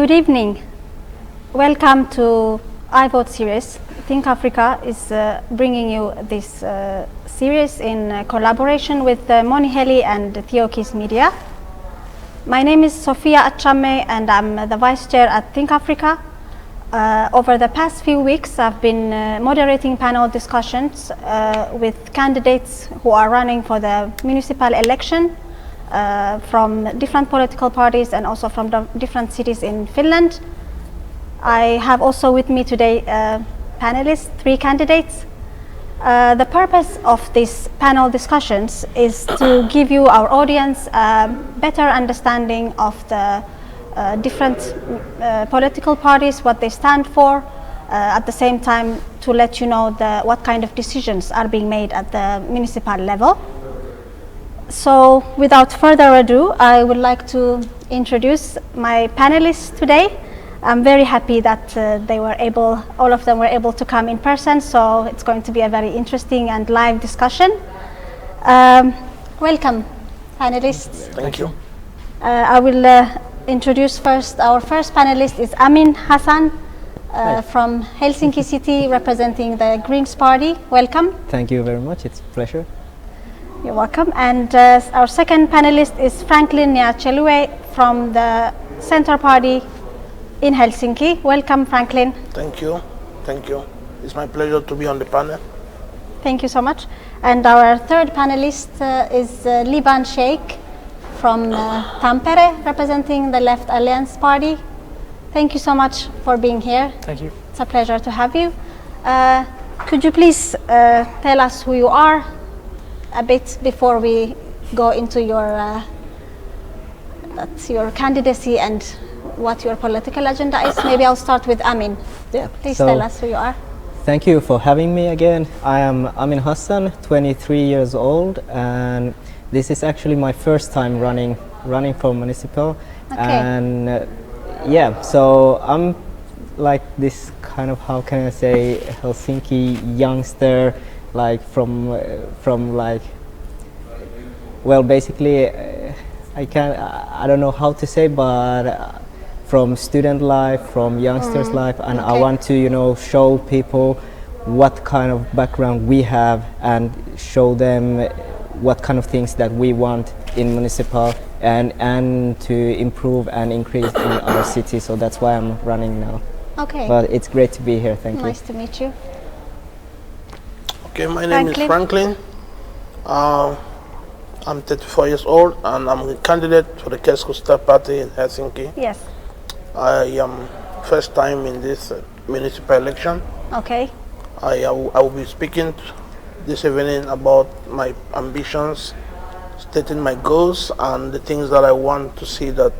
Good evening. Welcome to iVote series. Think Africa is bringing you this series in collaboration with Moniheli and Theo Media. My name is Sofia Achame and I'm the Vice Chair at Think Africa. Over the past few weeks, I've been moderating panel discussions with candidates who are running for the municipal election from different political parties and also from different cities in Finland. I have also with me today panelists, 3 candidates. The purpose of these panel discussions is to give you, our audience, a better understanding of the different political parties, what they stand for, at the same time to let you know what kind of decisions are being made at the municipal level. So without further ado, I would like to introduce my panelists today. I'm very happy that all of them were able to come in person, so it's going to be a very interesting and live discussion. Welcome, panelists. Thank you. I will introduce first, our first panelist is Amin Hassan from Helsinki City, representing the Greens Party. Welcome. Thank you very much, it's a pleasure. You're welcome. And our second panelist is Frankline Njita Nyachulue from the Centre Party in Helsinki. Welcome, Frankline. Thank you. Thank you. It's my pleasure to be on the panel. Thank you so much. And our third panelist is Liban Sheikh from Tampere, representing the Left Alliance Party. Thank you so much for being here. Thank you. It's a pleasure to have you. Could you please tell us who you are a bit before we go into your candidacy and what your political agenda is? Maybe I'll start with Amin. Yeah. Please tell us who you are. Thank you for having me again. I am Amin Hassan, 23 years old, and this is actually my first time running for municipal. Okay. And yeah, so I'm like this kind of, how can I say, Helsinki youngster, like from like, well, basically I don't know how to say, but from student life, from youngsters life, and okay. I want to show people what kind of background we have and show them what kind of things that we want in municipal and to improve and increase in our city. So that's why I'm running now. Okay. But it's great to be here. Thank you. Nice to meet you. Okay, my name is Frankline. I'm 34 years old and I'm a candidate for the Keskusta Party in Helsinki. Yes. I am first time in this municipal election. Okay. I will be speaking this evening about my ambitions, stating my goals and the things that I want to see that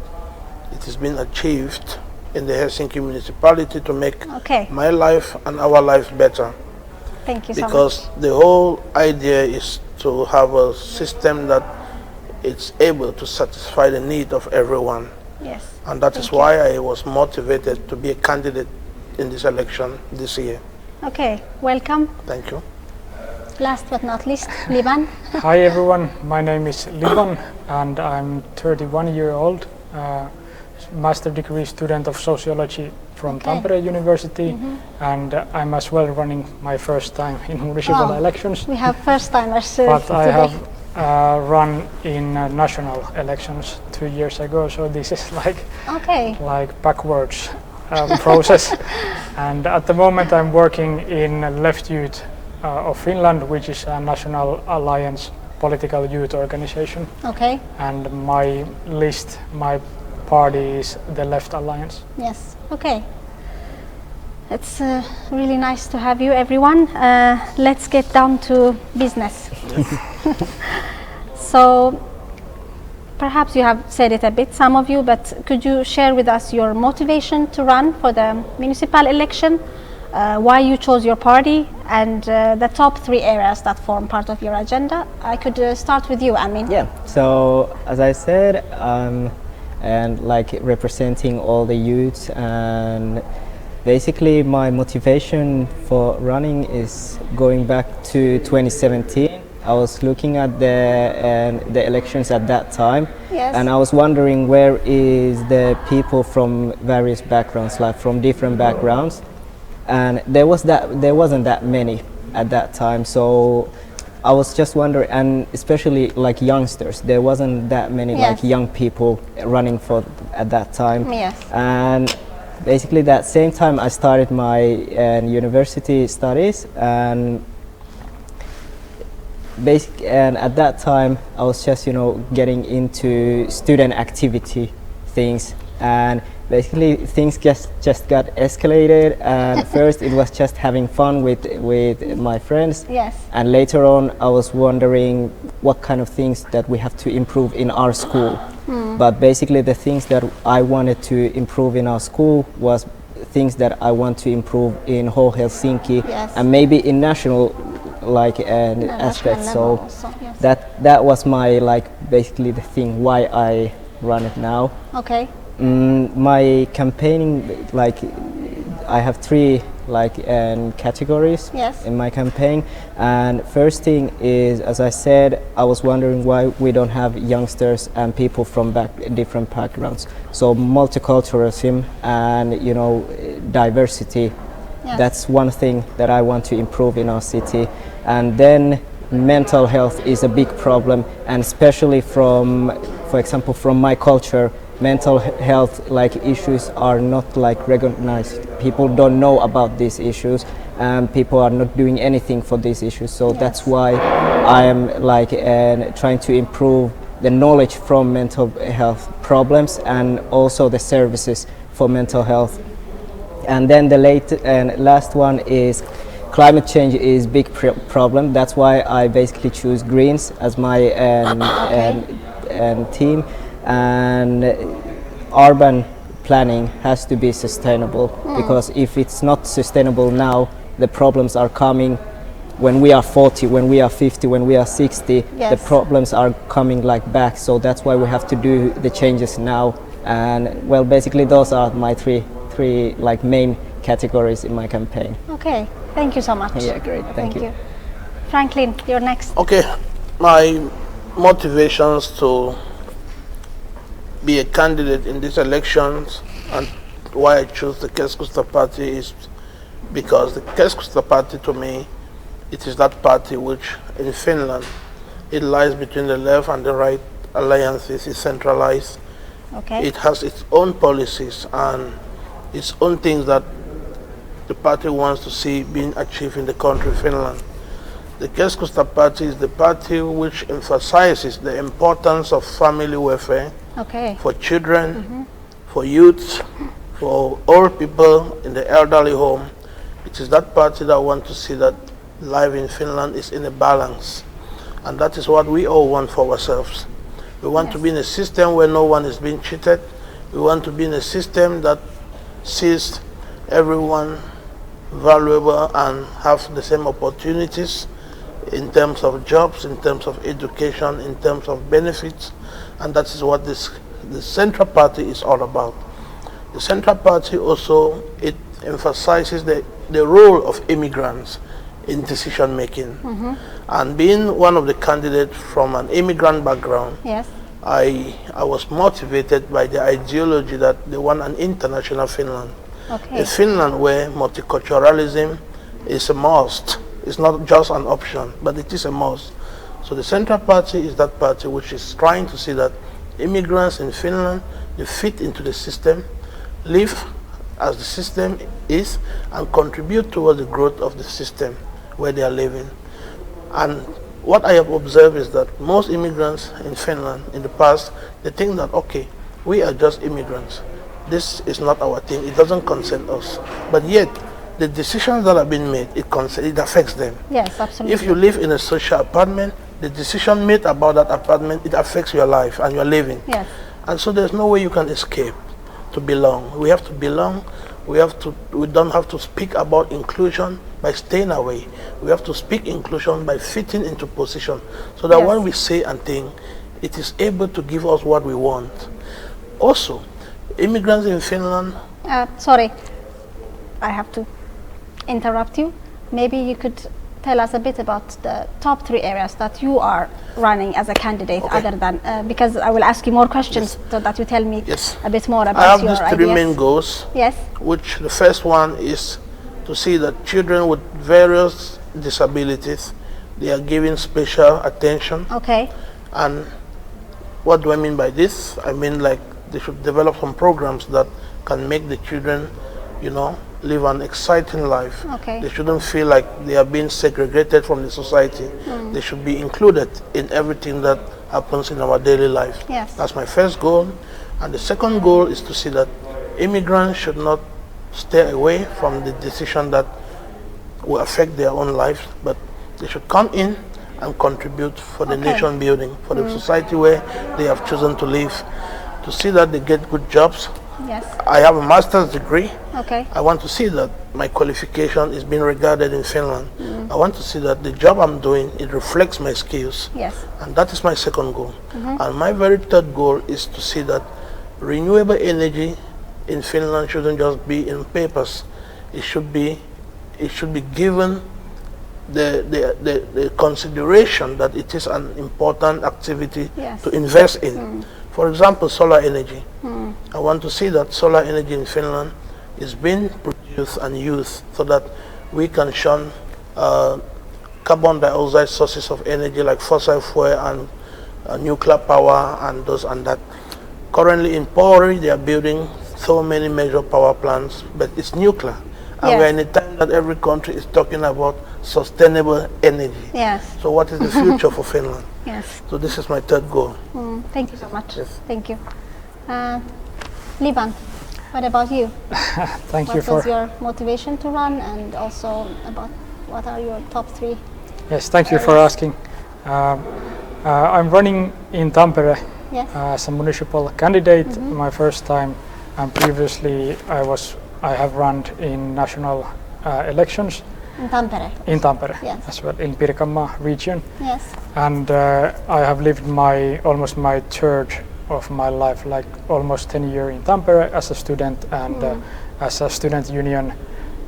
it has been achieved in the Helsinki municipality to make my life and our lives better. Thank you so much. Because the whole idea is to have a system that it's able to satisfy the need of everyone. Yes. And that is why I was motivated to be a candidate in this election this year. Okay, welcome. Thank you. Last but not least, Liban. Hi everyone, my name is Liban and I'm 31 years old, master degree student of sociology from Tampere University, and I'm as well running my first time in municipal elections. We have first timers but today. I have run in national elections 2 years ago, so this is like backwards process. And at the moment I'm working in Left Youth of Finland, which is a national alliance political youth organization. Okay. And my party is the Left Alliance. Yes. Okay. It's really nice to have you, everyone. Let's get down to business. So, perhaps you have said it a bit, some of you, but could you share with us your motivation to run for the municipal election, why you chose your party, and the top 3 areas that form part of your agenda? I could start with you, Amin. Yeah. So, as I said, and like representing all the youths, and basically my motivation for running is going back to 2017 I was looking at the elections at that time, Yes. and I was wondering where is the people from various backgrounds, like from different backgrounds, and there wasn't that many at that time. So I was just wondering, and especially like youngsters, there wasn't that many Yes. like young people running for at that time. Yes. And basically that same time I started my university studies, and and at that time I was just getting into student activity things, and basically things just got escalated, and first it was just having fun with my friends. Yes. And later on I was wondering what kind of things that we have to improve in our school. But basically the things that I wanted to improve in our school was things that I want to improve in whole Helsinki. Yes. And maybe in national aspect. So also, yes. that was my basically the thing why I run it now. Okay. My campaigning, I have three categories. Yes. In my campaign, and first thing is, as I said, I was wondering why we don't have youngsters and people from different backgrounds. So multiculturalism and diversity. Yes. That's one thing that I want to improve in our city. And then mental health is a big problem, and especially for example, from my culture, mental health issues are not recognized. People don't know about these issues, and people are not doing anything for these issues. So Yes. that's why I am trying to improve the knowledge from mental health problems and also the services for mental health. And then the last one is climate change is big problem. That's why I basically choose Greens as my team. And urban planning has to be sustainable, because if it's not sustainable now, the problems are coming when we are 40, when we are 50, when we are 60. Yes. The problems are coming back. So that's why we have to do the changes now. And well, basically those are my three main categories in my campaign. Okay. Thank you so much. Yeah, great. Thank you. Franklin, you're next. Okay, my motivations to be a candidate in these elections and why I chose the Keskusta party is because the Keskusta party, to me, it is that party which in Finland, it lies between the left and the right alliances. It's centralized. Okay. It has its own policies and its own things that the party wants to see being achieved in the country, Finland. The Keskusta party is the party which emphasizes the importance of family welfare, Okay. for children, for youth, for old people in the elderly home. It is that party that wants to see that life in Finland is in a balance. And that is what we all want for ourselves. We want to be in a system where no one is being cheated. We want to be in a system that sees everyone valuable and have the same opportunities in terms of jobs, in terms of education, in terms of benefits. And that is what the Central Party is all about. The Central Party also, it emphasizes the role of immigrants in decision making. And being one of the candidates from an immigrant background, Yes. I was motivated by the ideology that they want an international Finland. Okay. A Finland where multiculturalism is a must. It's not just an option, but it is a must. So the Central Party is that party which is trying to see that immigrants in Finland, they fit into the system, live as the system is, and contribute towards the growth of the system where they are living. And what I have observed is that most immigrants in Finland in the past, they think that, okay, we are just immigrants. This is not our thing. It doesn't concern us. But yet, the decisions that have been made, it affects them. Yes, absolutely. If you live in a social apartment, the decision made about that apartment, it affects your life and your living. Yes. And so there's no way you can escape to belong. We have to belong. We don't have to speak about inclusion by staying away. We have to speak inclusion by fitting into position, so that Yes. when we say and think, it is able to give us what we want. Also, immigrants in Finland. Sorry, I have to interrupt you. Maybe you could tell us a bit about the top 3 areas that you are running as a candidate, other than because I will ask you more questions so that you tell me a bit more about I have your these 3 ideas. main goals. Yes. Which the first one is to see that children with various disabilities, they are given special attention. Okay. And what do I mean by this? I mean, like, they should develop some programs that can make the children, you know, live an exciting life. Okay. They shouldn't feel like they are being segregated from the society. They should be included in everything that happens in our daily life. Yes. That's my first goal. And the second goal is to see that immigrants should not stay away from the decision that will affect their own lives, but they should come in and contribute for the nation building, for the society where they have chosen to live, to see that they get good jobs. Yes. I have a master's degree. Okay. I want to see that my qualification is being regarded in Finland. I want to see that the job I'm doing, it reflects my skills. Yes. And that is my second goal. And my very third goal is to see that renewable energy in Finland shouldn't just be in papers. It should be given the consideration that it is an important activity to invest in. For example, solar energy. I want to see that solar energy in Finland is being produced and used so that we can shun carbon dioxide sources of energy like fossil fuel and nuclear power and those and that. Currently in Pori, they are building so many major power plants, but it's nuclear. And we're in a time that every country is talking about sustainable energy. Yes. So what is the future for Finland? Yes. So this is my third goal. Thank you so much. Yes. Thank you. Liban, what about you? Thank you for... What was your motivation to run, and also about what are your top 3? Yes, thank you for asking. I'm running in Tampere as a municipal candidate, my first time, and previously I have run in national elections. In Tampere? In Tampere, yes. As well, in Pirkanmaa region. Yes. And I have lived almost my third of my life, like almost 10 years in Tampere as a student and as a student union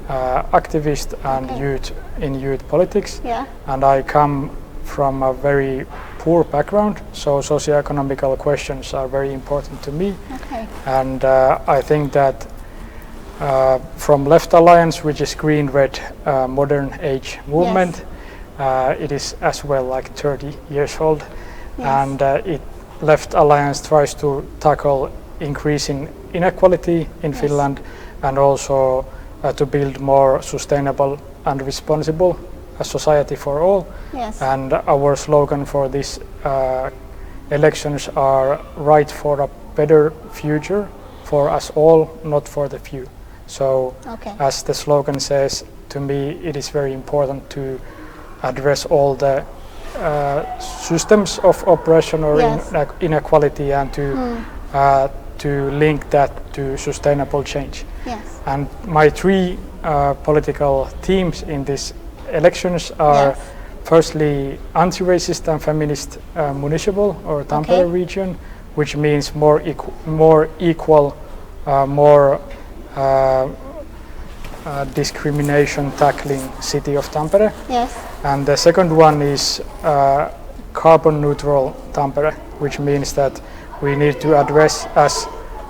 activist and youth politics. Yeah. And I come from a very poor background, so socioeconomical questions are very important to me. Okay. And I think that from Left Alliance, which is green-red modern age movement, it is as well like 30 years old. Yes. And Left Alliance tries to tackle increasing inequality in Finland, and also to build more sustainable and responsible society for all. Yes. And our slogan for these elections are right for a better future for us all, not for the few. So as the slogan says, to me it is very important to address all the systems of oppression or inequality, and to link that to sustainable change. Yes. And my 3 political themes in these elections are firstly anti-racist and feminist municipal or Tampere region, which means more equal, more discrimination tackling city of Tampere. Yes. And the second one is carbon neutral Tampere, which means that we need to address, as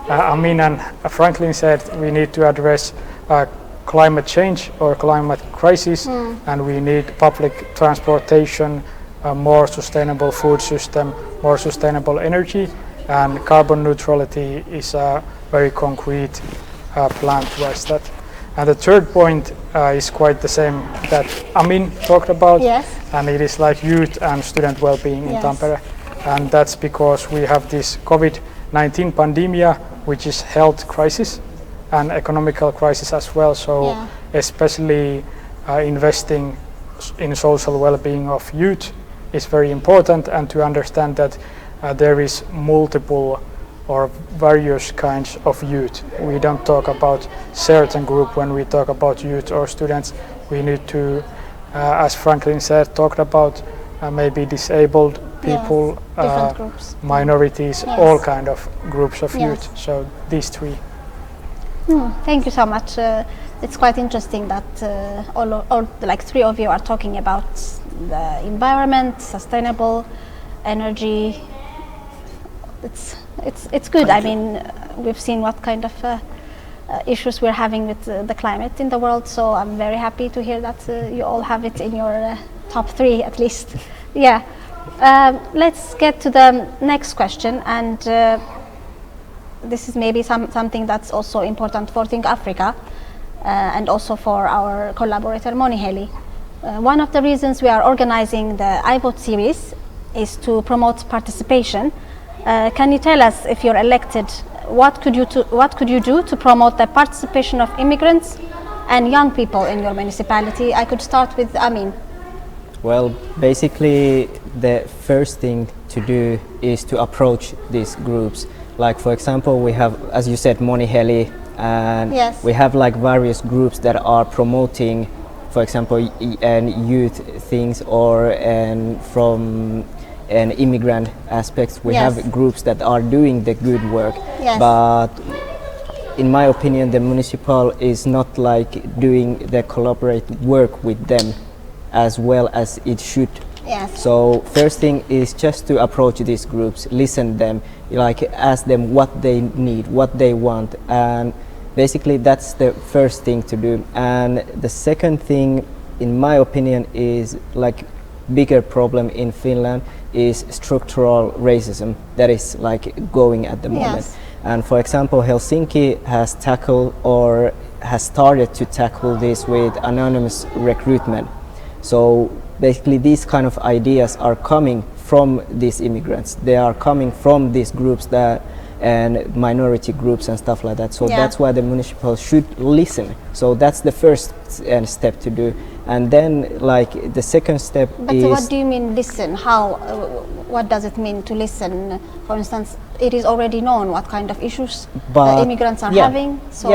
Amin and Frankline said, we need to address climate change or climate crisis, and we need public transportation, a more sustainable food system, more sustainable energy, and carbon neutrality is a very concrete plan towards that. And the third point is quite the same that Amin talked about, and it is like youth and student well-being in Tampere. And that's because we have this COVID-19 pandemic, which is health crisis and economical crisis as well. So especially investing in social well-being of youth is very important, and to understand that there is multiple or various kinds of youth. We don't talk about certain group when we talk about youth or students. We need to, as Frankline said, talk about maybe disabled people, groups. minorities, all kind of groups of youth. So these 3. Thank you so much. It's quite interesting that all like three of you are talking about the environment, sustainable energy. It's good. I mean, we've seen what kind of issues we're having with the climate in the world. So I'm very happy to hear that you all have it in your top three at least. Yeah. Let's get to the next question, and this is maybe something that's also important for Think Africa and also for our collaborator Moniheli. One of the reasons we are organizing the iVote series is to promote participation. Can you tell us, if you're elected, what could you do to promote the participation of immigrants and young people in your municipality? I could start with Amin. Well, basically the first thing to do is to approach these groups. Like, for example, we have, as you said, Moniheli, and yes, we have like various groups that are promoting, for example, youth things, or from an immigrant aspects. We yes, have groups that are doing the good work. Yes. But in my opinion, the municipal is not like doing the collaborate work with them as well as it should. Yes. So first thing is just to approach these groups, listen them, like ask them what they need, what they want, and basically that's the first thing to do. And the second thing, in my opinion, is like bigger problem in Finland is structural racism that is like going at the moment. Yes. And for example, Helsinki has tackled or has started to tackle this with anonymous recruitment. So basically these kind of ideas are coming from these immigrants. They are coming from these groups and minority groups and stuff like that. So that's why the municipal should listen. So that's the first step to do. And then like the second step is... But what do you mean listen? How, what does it mean to listen? For instance, it is already known what kind of issues immigrants are having. So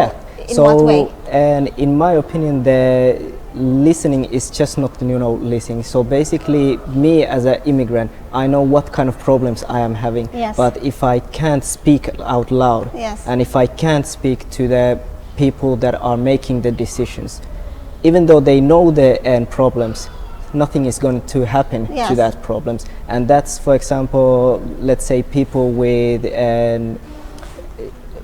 in what way? And in my opinion, the listening is just not, listening. So basically, me as an immigrant, I know what kind of problems I am having. Yes. But if I can't speak out loud, yes, and if I can't speak to the people that are making the decisions, even though they know the end problems, nothing is going to happen to that problems. And that's, for example, let's say people with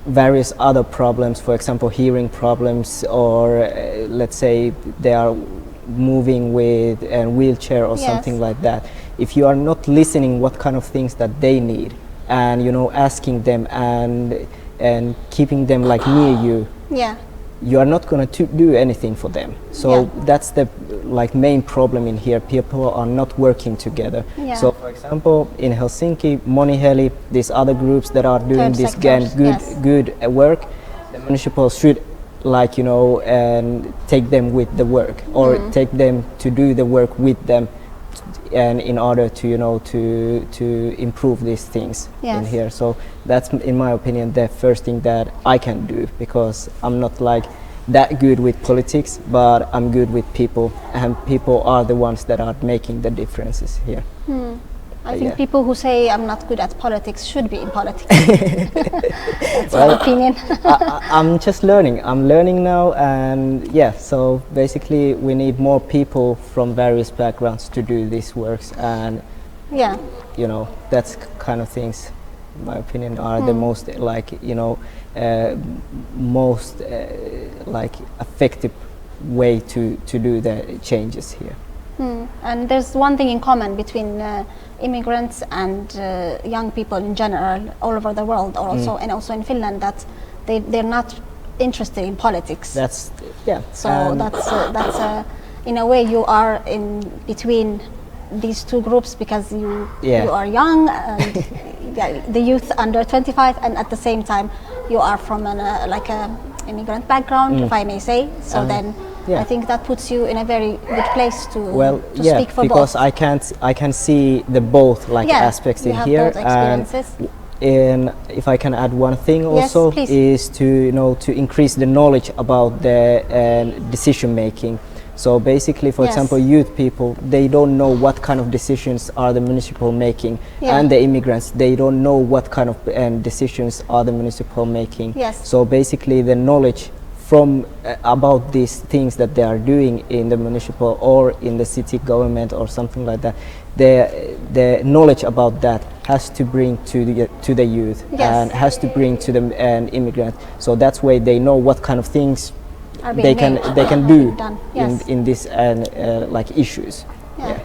various other problems, for example, hearing problems, or let's say they are moving with a wheelchair or something like that. If you are not listening what kind of things that they need, and asking them and keeping them like near you, you are not going to do anything for them. So that's the like main problem in here. People are not working together. So for example, in Helsinki, Moniheli, these other groups that are doing this good work, the municipal should like and take them with the work, or take them to do the work with them, and in order to to improve these things in here. So that's, in my opinion, the first thing that I can do, because I'm not like that good with politics, but I'm good with people, and people are the ones that are making the differences here. I think people who say I'm not good at politics should be in politics. That's my opinion. I'm just learning. I'm learning now, and so basically we need more people from various backgrounds to do these works, and that's kind of things, in my opinion, are the most like most like effective way to do the changes here. And there's one thing in common between immigrants and young people in general all over the world, or and also in Finland, that they're not interested in politics. That's So that's in a way you are in between these two groups, because you are young and the youth under 25, and at the same time you are from like a immigrant background, if I may say. So then I think that puts you in a very good place to speak for because both. I can see the both like aspects in here. And if I can add one thing also, is to to increase the knowledge about the decision making. So basically, for example, youth people, they don't know what kind of decisions are the municipal making, and the immigrants, they don't know what kind of decisions are the municipal making. So basically, the knowledge from about these things that they are doing in the municipal or in the city government or something like that, the knowledge about that has to bring to the youth and has to bring to the immigrant. So that's why they know what kind of things they can do in this like issues.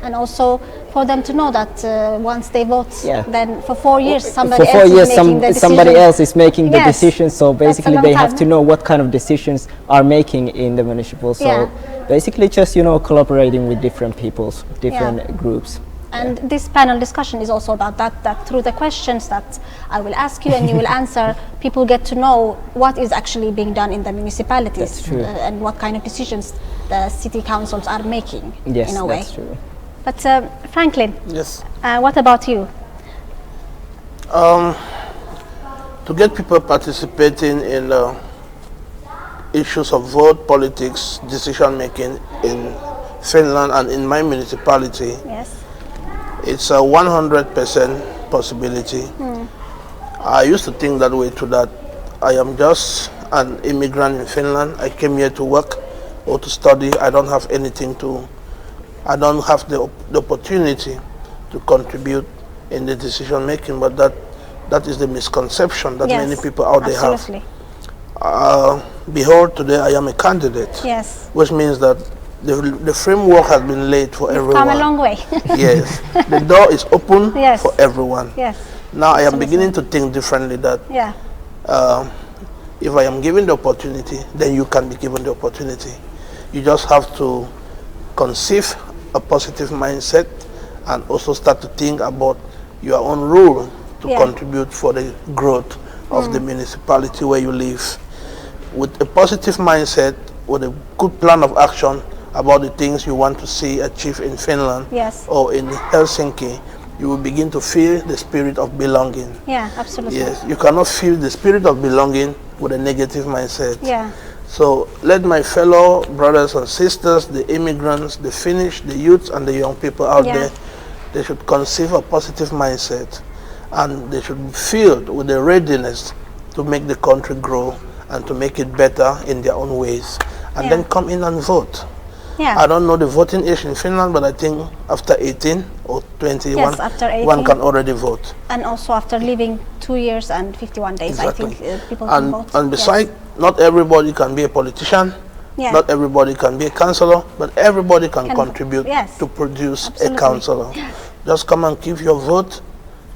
And also for them to know that once they vote, then for 4 years somebody else is making the decisions. So basically they have to know what kind of decisions are making in the municipal. So basically just, you know, collaborating with different peoples, different groups. And this panel discussion is also about that through the questions that I will ask you and you will answer, people get to know what is actually being done in the municipalities and what kind of decisions the city councils are making in a way. That's true. But Franklin, yes. What about you? To get people participating in issues of vote, politics, decision making in Finland and in my municipality, it's a 100% possibility. I used to think that way too, that I am just an immigrant in Finland. I came here to work or to study. I don't have anything to, I don't have the opportunity to contribute in the decision making, but that is the misconception that many people out there have. Behold, today I am a candidate, which means that the framework has been laid for everyone. Come a long way. Yes, the door is open for everyone. Yes. Now I am beginning to think differently that if I am given the opportunity, then you can be given the opportunity. You just have to conceive a positive mindset and also start to think about your own role to contribute for the growth of the municipality where you live. With a positive mindset, with a good plan of action about the things you want to see achieved in Finland or in Helsinki, you will begin to feel the spirit of belonging. Yeah, absolutely. Yes, you cannot feel the spirit of belonging with a negative mindset. Yeah. So let my fellow brothers and sisters, the immigrants, the Finnish, the youths and the young people out there, they should conceive a positive mindset and they should be filled with the readiness to make the country grow and to make it better in their own ways. And then come in and vote. I don't know the voting age in Finland, but I think after 18 or 21, after 18, one can already vote. And also after living 2 years and 51 days, I think people can vote. And besides, not everybody can be a politician, not everybody can be a councillor, but everybody can contribute to produce a councillor. Just come and give your vote.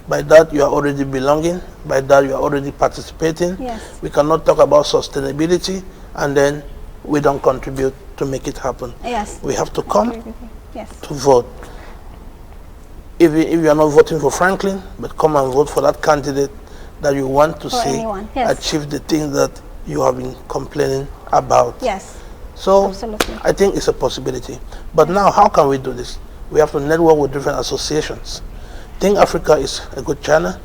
By that you are already belonging, by that you are already participating. We cannot talk about sustainability and then we don't contribute to make it happen. We have to come to vote. If you are not voting for Franklin, but come and vote for that candidate that you want to see achieve the things that you have been complaining about. So I think it's a possibility. But now how can we do this? We have to network with different associations. Think Africa is a good channel.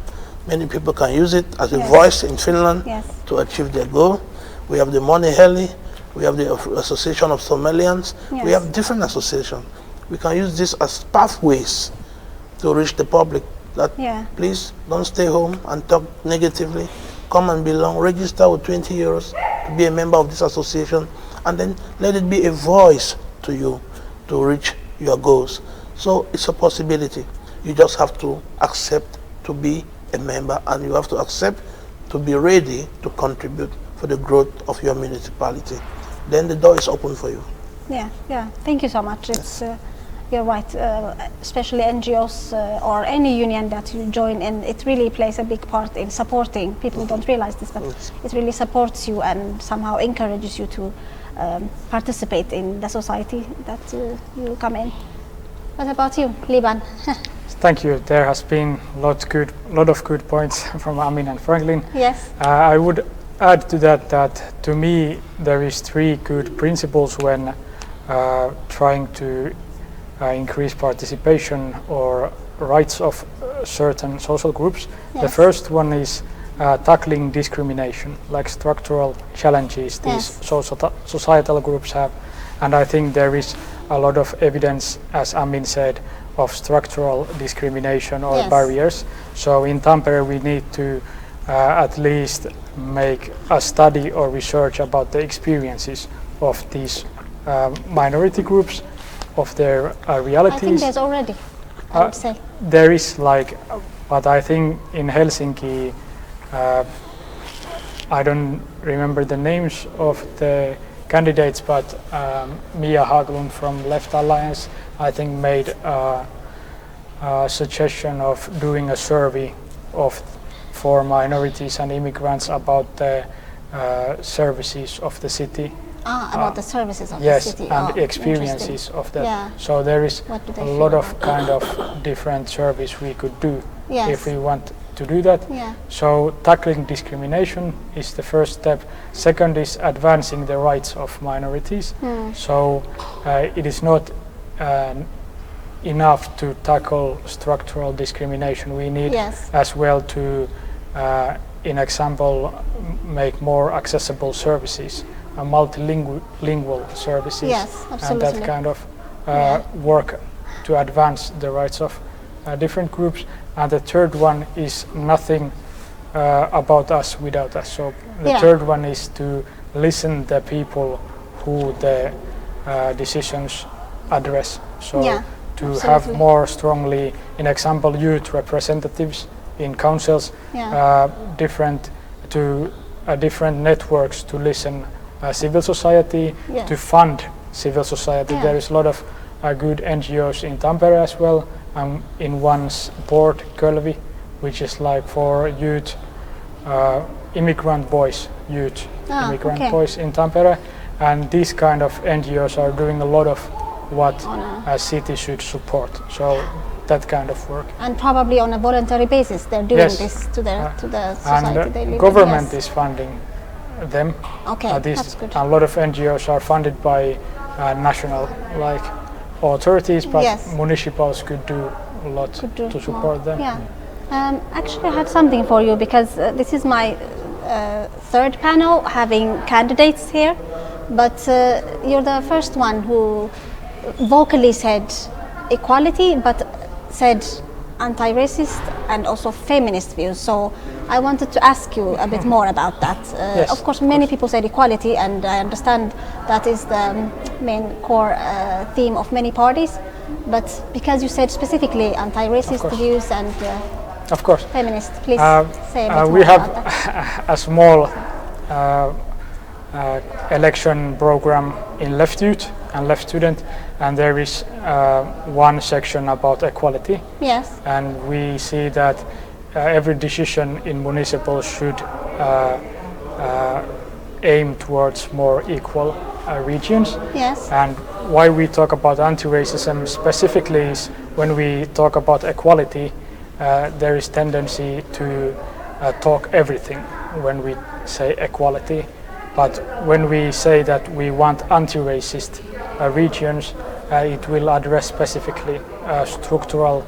Many people can use it as a voice in Finland to achieve their goal. We have the Moniheli, we have the Association of Somalians, we have different associations. We can use this as pathways to reach the public that please don't stay home and talk negatively. Come and belong, register with 20 euros to be a member of this association, and then let it be a voice to you to reach your goals. So it's a possibility. You just have to accept to be a member, and you have to accept to be ready to contribute for the growth of your municipality. Then the door is open for you. Thank you so much. It's you're right, especially NGOs or any union that you join in, it really plays a big part in supporting. People don't realize this, but it really supports you and somehow encourages you to participate in the society that you come in. What about you, Liban? Thank you. There has been lot of good points from Amin and Franklin. I would add to that to me there is 3 good principles when trying to increase participation or rights of certain social groups. The first one is tackling discrimination, like structural challenges these societal groups have, And I think there is a lot of evidence, as Amin said, of structural discrimination or barriers. So in Tampere we need to at least make a study or research about the experiences of these minority groups, of their realities. I think there's already, I would say. There is but I think in Helsinki, I don't remember the names of the candidates, but Mia Haglund from Left Alliance, I think, made a suggestion of doing a survey for minorities and immigrants about the services of the city. About the services of the city. Yes, and experiences of that. Yeah. So there is a lot of kind of different surveys we could do if we want to do that. Yeah. So tackling discrimination is the first step. Second is advancing the rights of minorities. So it is not enough to tackle structural discrimination. We need as well to, in example, make more accessible services, multilingual services, and that kind of work to advance the rights of different groups. And the third one is nothing about us without us. So the third one is to listen to the people who the decisions address. So to have more strongly, in example, youth representatives in councils, different networks to listen, civil society, to fund civil society. There is a lot of good NGOs in Tampere as well. In one's board, Kölvi, which is like for youth, immigrant boys in Tampere. And these kind of NGOs are doing a lot of what a city should support. So that kind of work. And probably on a voluntary basis they're doing this to the society and they live government is funding them. That's good. A lot of NGOs are funded by national authorities, but municipals could do a lot to support them. Actually, I have something for you, because this is my third panel having candidates here, but you're the first one who vocally said equality, but said anti-racist and also feminist views. So I wanted to ask you a bit more about that. Of course, many people said equality, and I understand that is the main core theme of many parties. But because you said specifically anti-racist views and feminist, please say a bit more we have about that. a small election program in Left Youth and Left Student, and there is one section about equality. And we see that every decision in municipal should aim towards more equal regions. And why we talk about anti-racism specifically is when we talk about equality, there is tendency to talk everything when we say equality. But when we say that we want anti-racist regions, it will address specifically structural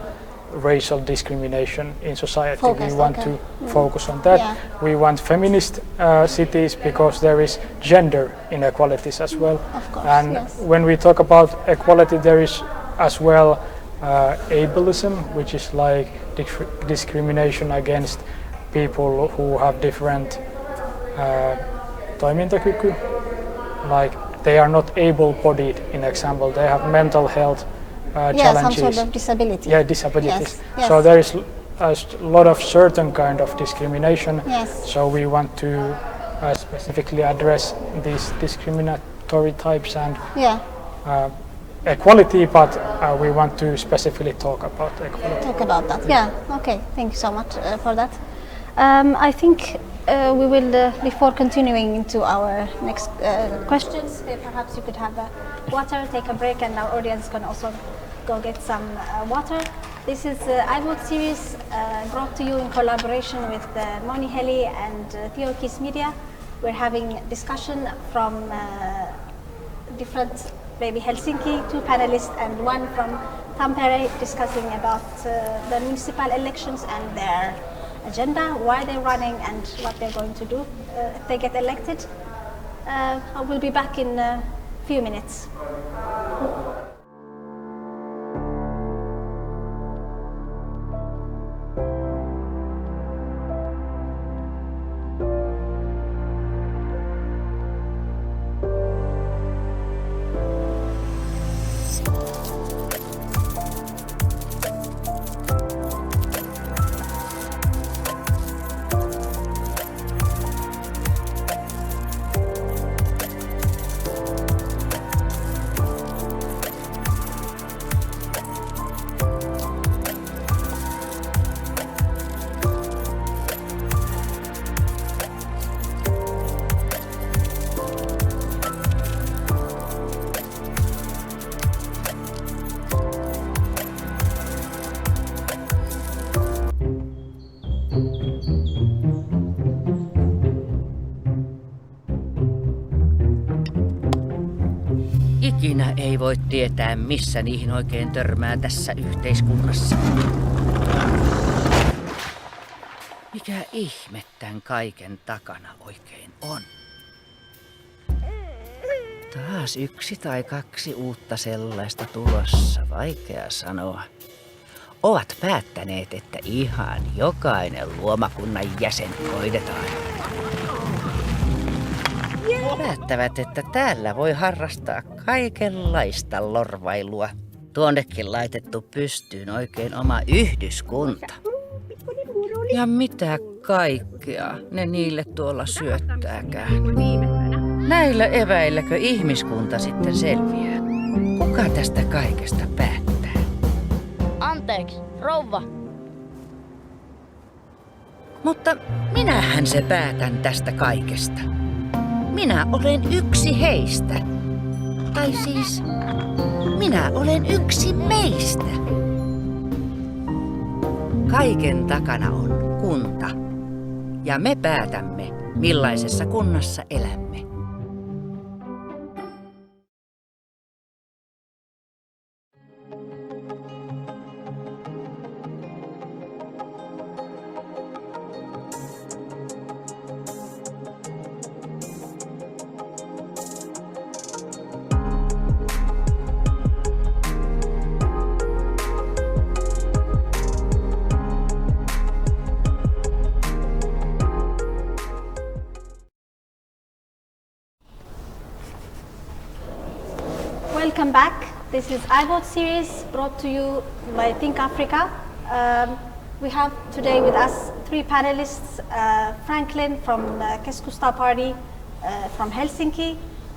racial discrimination in society. We want to focus on that. We want feminist cities because there is gender inequalities as well. And when we talk about equality, there is as well ableism, which is like discrimination against people who have different toimintakyky, like they are not able-bodied, in example, they have mental health challenges. Some sort of disability. Disabilities. So there is a lot of certain kind of discrimination. So we want to specifically address these discriminatory types and equality, but we want to specifically talk about equality. Talk about that, okay, thank you so much for that. I think we will, before continuing into our next questions, perhaps you could have water, take a break, and our audience can also go get some water. This is I Vote series brought to you in collaboration with Moniheli and Theo Media. We're having discussion from different, maybe Helsinki, 2 panelists and 1 from Tampere, discussing about the municipal elections and their agenda, why they're running and what they're going to do if they get elected. I will be back in few minutes. Ikinä ei voi tietää, missä niihin oikein törmää tässä yhteiskunnassa. Mikä ihme tämän kaiken takana oikein on? Taas 1 tai 2 uutta sellaista tulossa, vaikea sanoa. Ovat päättäneet, että ihan jokainen luomakunnan jäsen hoidetaan. Päättävät, että täällä voi harrastaa kaikenlaista lorvailua. Tuonnekin laitettu pystyyn oikein oma yhdyskunta. Ja mitä kaikkea ne niille tuolla syöttääkään. Näillä eväilläkö ihmiskunta sitten selviää? Kuka tästä kaikesta päättää? Anteeksi, rouva. Mutta minähän se päätän tästä kaikesta. Minä olen yksi heistä. Tai siis, minä olen yksi meistä. Kaiken takana on kunta. Ja me päätämme, millaisessa kunnassa elämme. Welcome back. This is iVote series brought to you by Think Africa. We have today with us 3 panelists. Franklin from the Keskusta Party from Helsinki,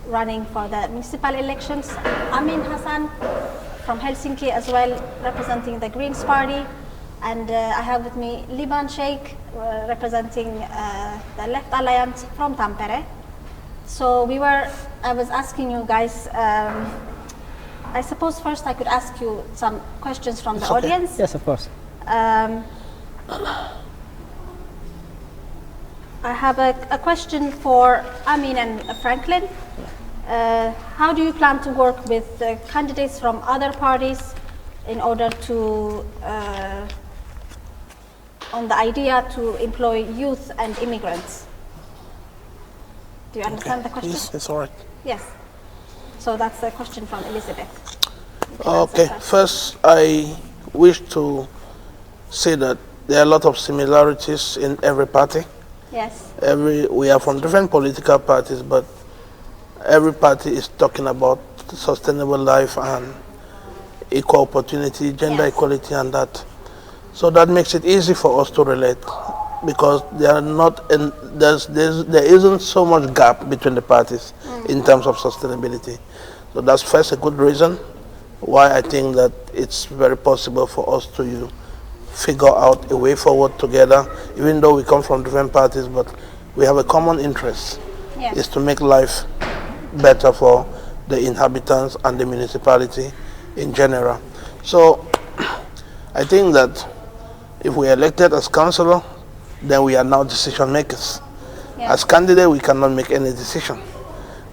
running for the municipal elections. Amin Hassan from Helsinki as well, representing the Greens Party. And I have with me Liban Sheikh, representing the Left Alliance from Tampere. So I was asking you guys, I suppose first I could ask you some questions from the audience. Yes, of course. I have a question for Amin and Franklin. How do you plan to work with the candidates from other parties in order to, on the idea to employ youth and immigrants? Do you understand the question? Yes, it's all right. Yes. So that's the question from Elizabeth. Okay, first I wish to say that there are a lot of similarities in every party. Yes. We are from different political parties, but every party is talking about sustainable life and equal opportunity, gender equality and that. So that makes it easy for us to relate, because there isn't so much gap between the parties in terms of sustainability. So that's first a good reason why I think that it's very possible for us to figure out a way forward together, even though we come from different parties, but we have a common interest, is to make life better for the inhabitants and the municipality in general. So I think that if we are elected as councillor, then we are now decision makers. Yeah. As candidate, we cannot make any decision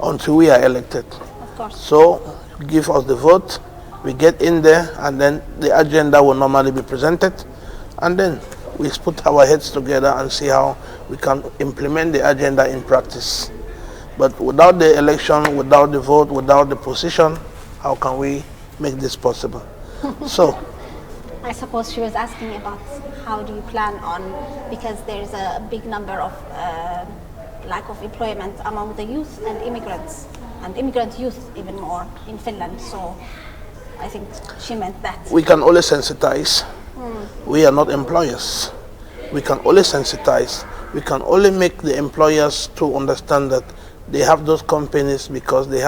until we are elected. Of course. So give us the vote, we get in there, and then the agenda will normally be presented, and then we put our heads together and see how we can implement the agenda in practice. But without the election, without the vote, without the position, how can we make this possible? So, I suppose she was asking about how do you plan on, because there is a big number of lack of employment among the youth and immigrants, and immigrant youth even more in Finland. So I think she meant that. We can only sensitize. We are not employers. We can only sensitize. We can only make the employers to understand that they have those companies because they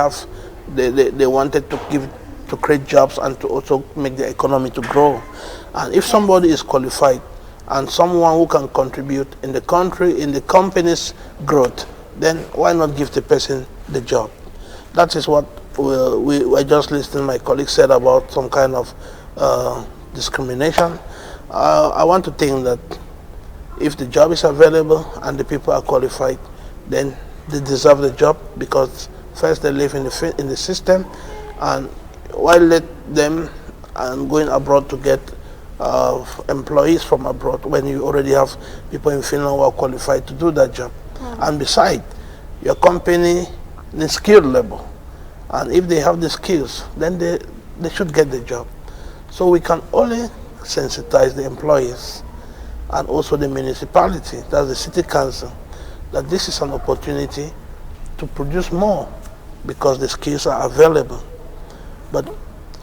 wanted to create jobs and to also make the economy to grow. And if somebody is qualified and someone who can contribute in the country, in the company's growth, then why not give the person the job? That is what I just listened my colleague said about some kind of discrimination. I want to think that if the job is available and the people are qualified, then they deserve the job, because first they live in the system, and why let them going abroad to get employees from abroad when you already have people in Finland who are qualified to do that job? And besides, your company needs skilled labor, and if they have the skills, then they should get the job. So we can only sensitize the employers and also the municipality, that's the city council, that this is an opportunity to produce more because the skills are available. But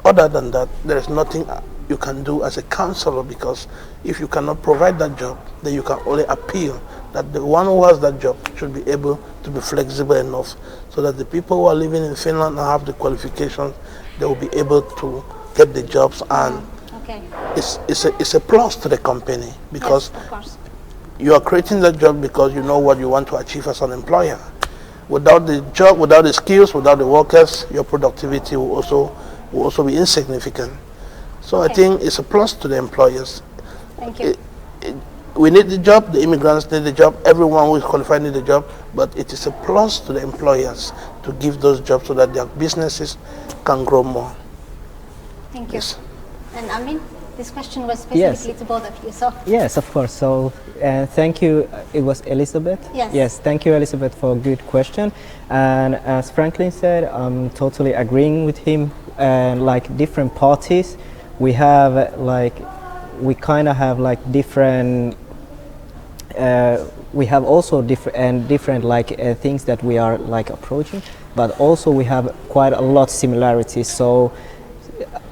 other than that, there is nothing you can do as a councillor, because if you cannot provide that job, then you can only appeal that the one who has that job should be able to be flexible enough so that the people who are living in Finland and have the qualifications, they will be able to get the jobs, and it's a plus to the company, because you are creating that job because you know what you want to achieve as an employer. Without the job, without the skills, without the workers, your productivity will also be insignificant. So I think it's a plus to the employers. Thank you. We need the job, the immigrants need the job, everyone who is qualified need the job, but it is a plus to the employers to give those jobs so that their businesses can grow more. Thank you. Yes. And Amin, this question was specifically to both of you. So yes, of course. So thank you. It was Elizabeth. Yes. Yes. Thank you, Elizabeth, for a good question. And as Franklin said, I'm totally agreeing with him. And like different parties, we have we kind of have like different. We have also different things that we are like approaching, but also we have quite a lot of similarities. So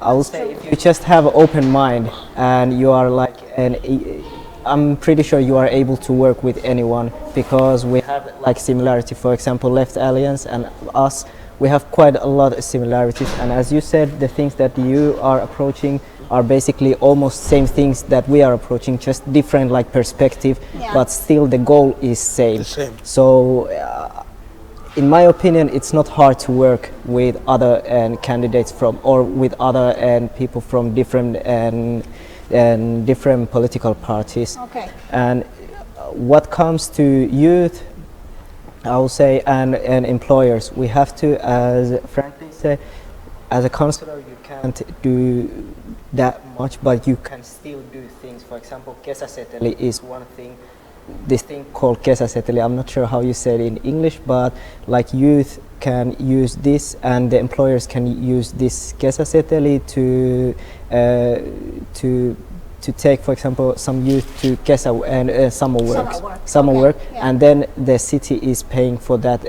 I would say if you just have an open mind and you are like, I'm pretty sure you are able to work with anyone, because we have like similarity. For example, Left Alliance and us, we have quite a lot of similarities. And as you said, the things that you are approaching are basically almost same things that we are approaching, just different like perspective, but still the goal is same. So in my opinion, it's not hard to work with other candidates from, or with other people from different different political parties. Okay. And what comes to youth, I will say, and employers, we have to, as Franklin said, as a councillor, you can't do that much, but you can still do things. For example, kesäseteli is one thing. This thing called kesäseteli, I'm not sure how you say it in English, but like youth can use this, and the employers can use this kesäseteli to take, for example, some youth to summer work, and then the city is paying for that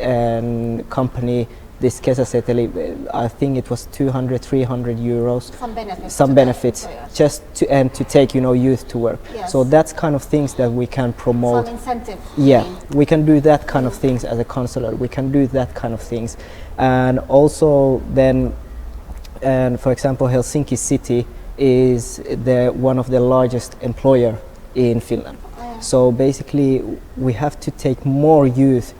company this kesäseteli. I think it was 200-300 euros. Some benefits just to take youth to work. Yes. So that's kind of things that we can promote. Some incentive. Yeah, we can do that kind of things as a councillor. We can do that kind of things, and also then, for example, Helsinki City is one of the largest employer in Finland. So basically, we have to take more youth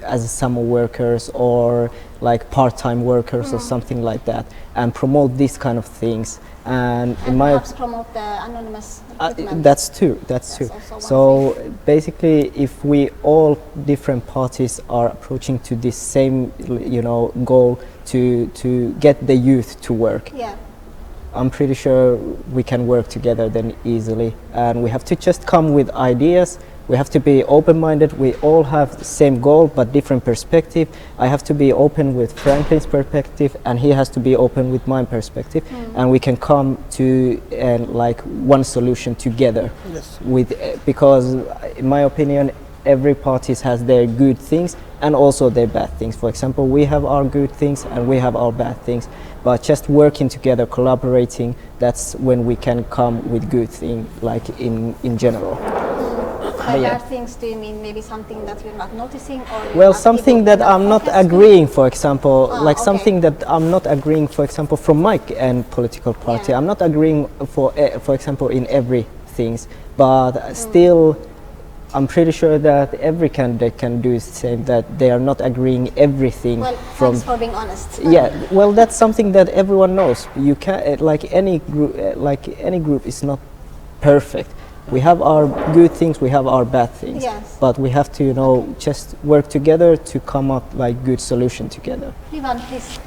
as summer workers or like part-time workers or something like that, and promote these kind of things. And in my opinion, promote the anonymous recruitment. That's true. So basically, if we all different parties are approaching to this same goal to get the youth to work, I'm pretty sure we can work together then easily. And we have to just come with ideas We have to be open-minded. We all have the same goal but different perspective. I have to be open with Franklin's perspective, and he has to be open with my perspective, and we can come to like one solution together. Yes. Because in my opinion, every party has their good things and also their bad things. For example, we have our good things and we have our bad things, but just working together, collaborating, that's when we can come with good things, like in general. By bad things, do you mean maybe something that we're not noticing, or well, something that I'm not agreeing, for example, like something that I'm not agreeing, for example, from my political party. I'm not agreeing for example, in everything, but still I'm pretty sure that every candidate can do the same, that they are not agreeing everything. Well, from thanks for being honest. Yeah, well, that's something that everyone knows. You can like any group is not perfect. We have our good things, we have our bad things. Yes. But we have to, you know, just work together to come up like good solution together. Liban, please.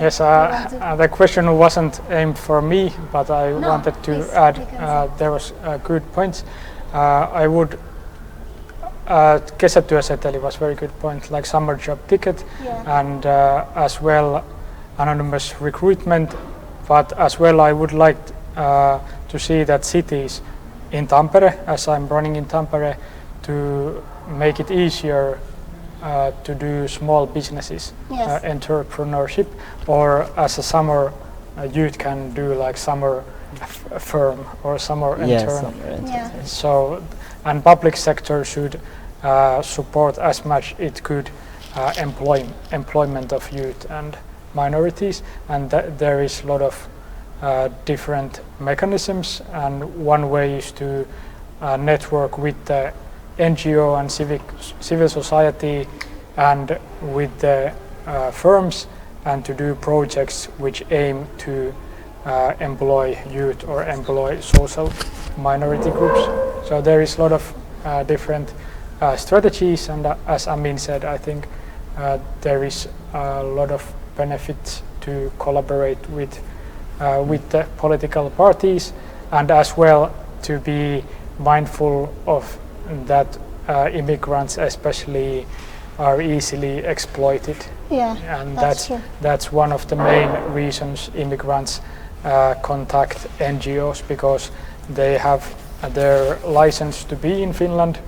Yes, the question wasn't aimed for me, but I wanted to add, there was a good point. I would kesätyöseteli was very good point, like summer job ticket, and as well anonymous recruitment, but as well I would like to see that cities in Tampere, as I'm running in Tampere, to make it easier to do small businesses, entrepreneurship, or as a summer youth can do like summer firm or summer intern. So, and public sector should support as much it could employment of youth and minorities, and there is a lot of different mechanisms, and one way is to network with the NGO and civil society and with the firms, and to do projects which aim to employ youth or employ social minority groups. So there is a lot of different strategies, and as Amin said, I think there is a lot of benefits to collaborate with the political parties, and as well to be mindful of that immigrants especially are easily exploited. And that's one of the main reasons immigrants contact NGOs, because they have their license to be in Finland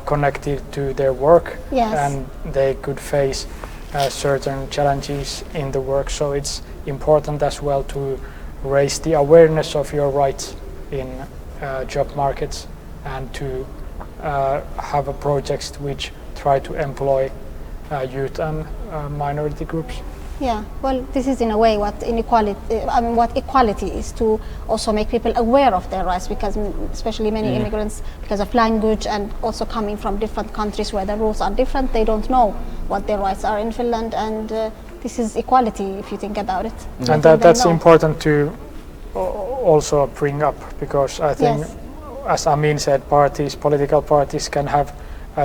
connected to their work, and they could face certain challenges in the work. So it's important as well to raise the awareness of your rights in job markets, and to have a projects which try to employ youth and minority groups. Yeah, well, this is in a way what what equality is, to also make people aware of their rights, because especially many immigrants, because of language and also coming from different countries where the rules are different, they don't know what their rights are in Finland, and this is equality if you think about it. And that's important to also bring up, because I think, as Amin said, political parties can have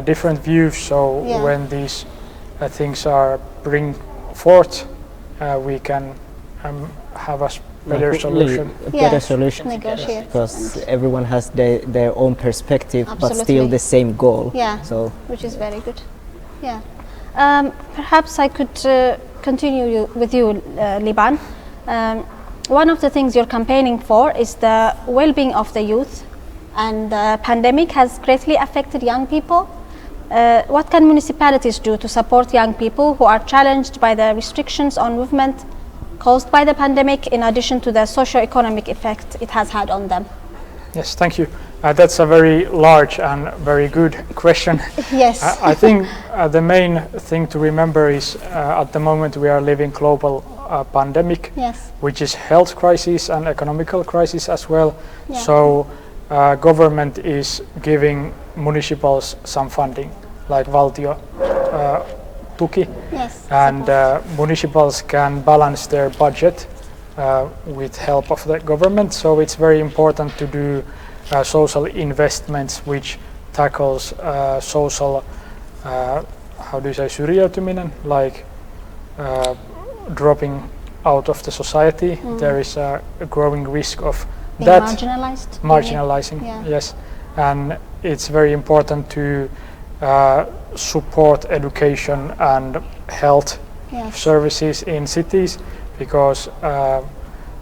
different views, so when these things are bring forth, we can have a better solution. Better solution, because everyone has their own perspective, but still the same goal. So which is very good. Perhaps I could continue with you, Liban. One of the things you're campaigning for is the well-being of the youth, and the pandemic has greatly affected young people. What can municipalities do to support young people who are challenged by the restrictions on movement caused by the pandemic, in addition to the socio-economic effect it has had on them? Yes, thank you. That's a very large and very good question. Yes. I think the main thing to remember is at the moment we are living global pandemic, which is health crisis and economical crisis as well. So government is giving municipals some funding, like valtio tuki, and municipals can balance their budget with help of the government. So it's very important to do social investments which tackles social, how do you say, syrjäytyminen, like dropping out of the society. There is a growing risk of being that marginalizing, yes, and it's very important to support education and health services in cities, because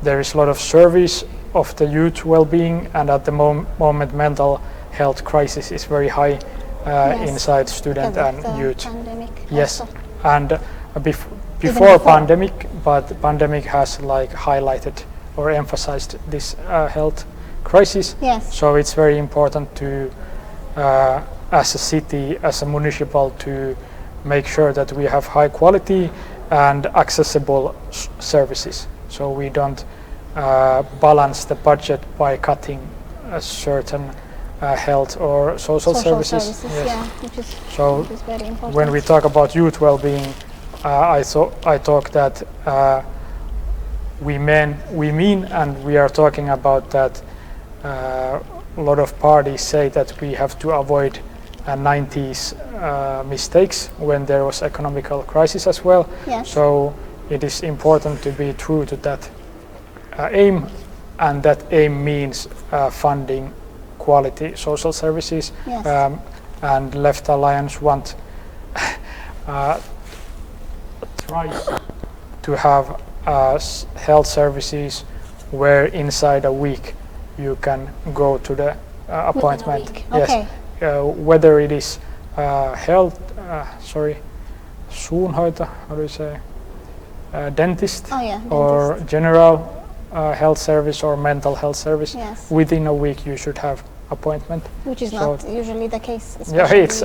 there is a lot of service of the youth well-being, and at the moment mental health crisis is very high inside student and youth. Yes, also. And before pandemic, but the pandemic has like highlighted or emphasized this health crisis. Yes. So it's very important to, as a city, as a municipal, to make sure that we have high quality and accessible services. So we don't balance the budget by cutting a certain health or social services. Yes. Yeah, which is very important. When we talk about youth well-being, I talk that we mean and we are talking about that a lot of parties say that we have to avoid 90s mistakes when there was economical crisis as well. Yes. So it is important to be true to that aim, and that aim means funding quality social services. Yes. And Left Alliance want tries to have health services where inside a week you can go to the appointment. Okay. Yes. Whether it is suunhoito, how do you say, dentist, or general health service or mental health service. Yes. Within a week you should have appointment. Which is not usually the case. Yeah, it's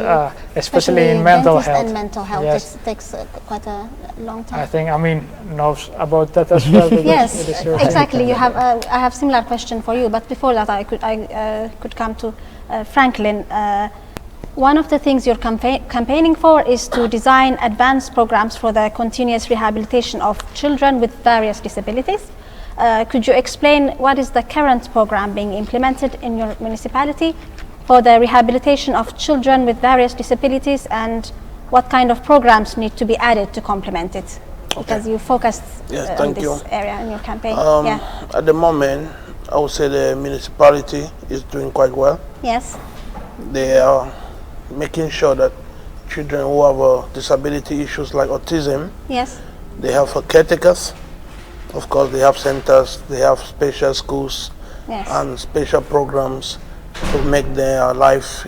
especially in mental health. And mental health, yes. It takes quite a long time. I think Amin knows about that as well. Yes, exactly. You have. I have similar question for you, but before that, I could come to Franklin. One of the things you're campaigning for is to design advanced programs for the continuous rehabilitation of children with various disabilities. Could you explain what is the current program being implemented in your municipality for the rehabilitation of children with various disabilities, and what kind of programs need to be added to complement it? Because you focused on this area in your campaign. At the moment, I would say the municipality is doing quite well. Yes. They are making sure that children who have disability issues like autism, yes, they have caretakers. Of course, they have centers, they have special schools, yes, and special programs to make their life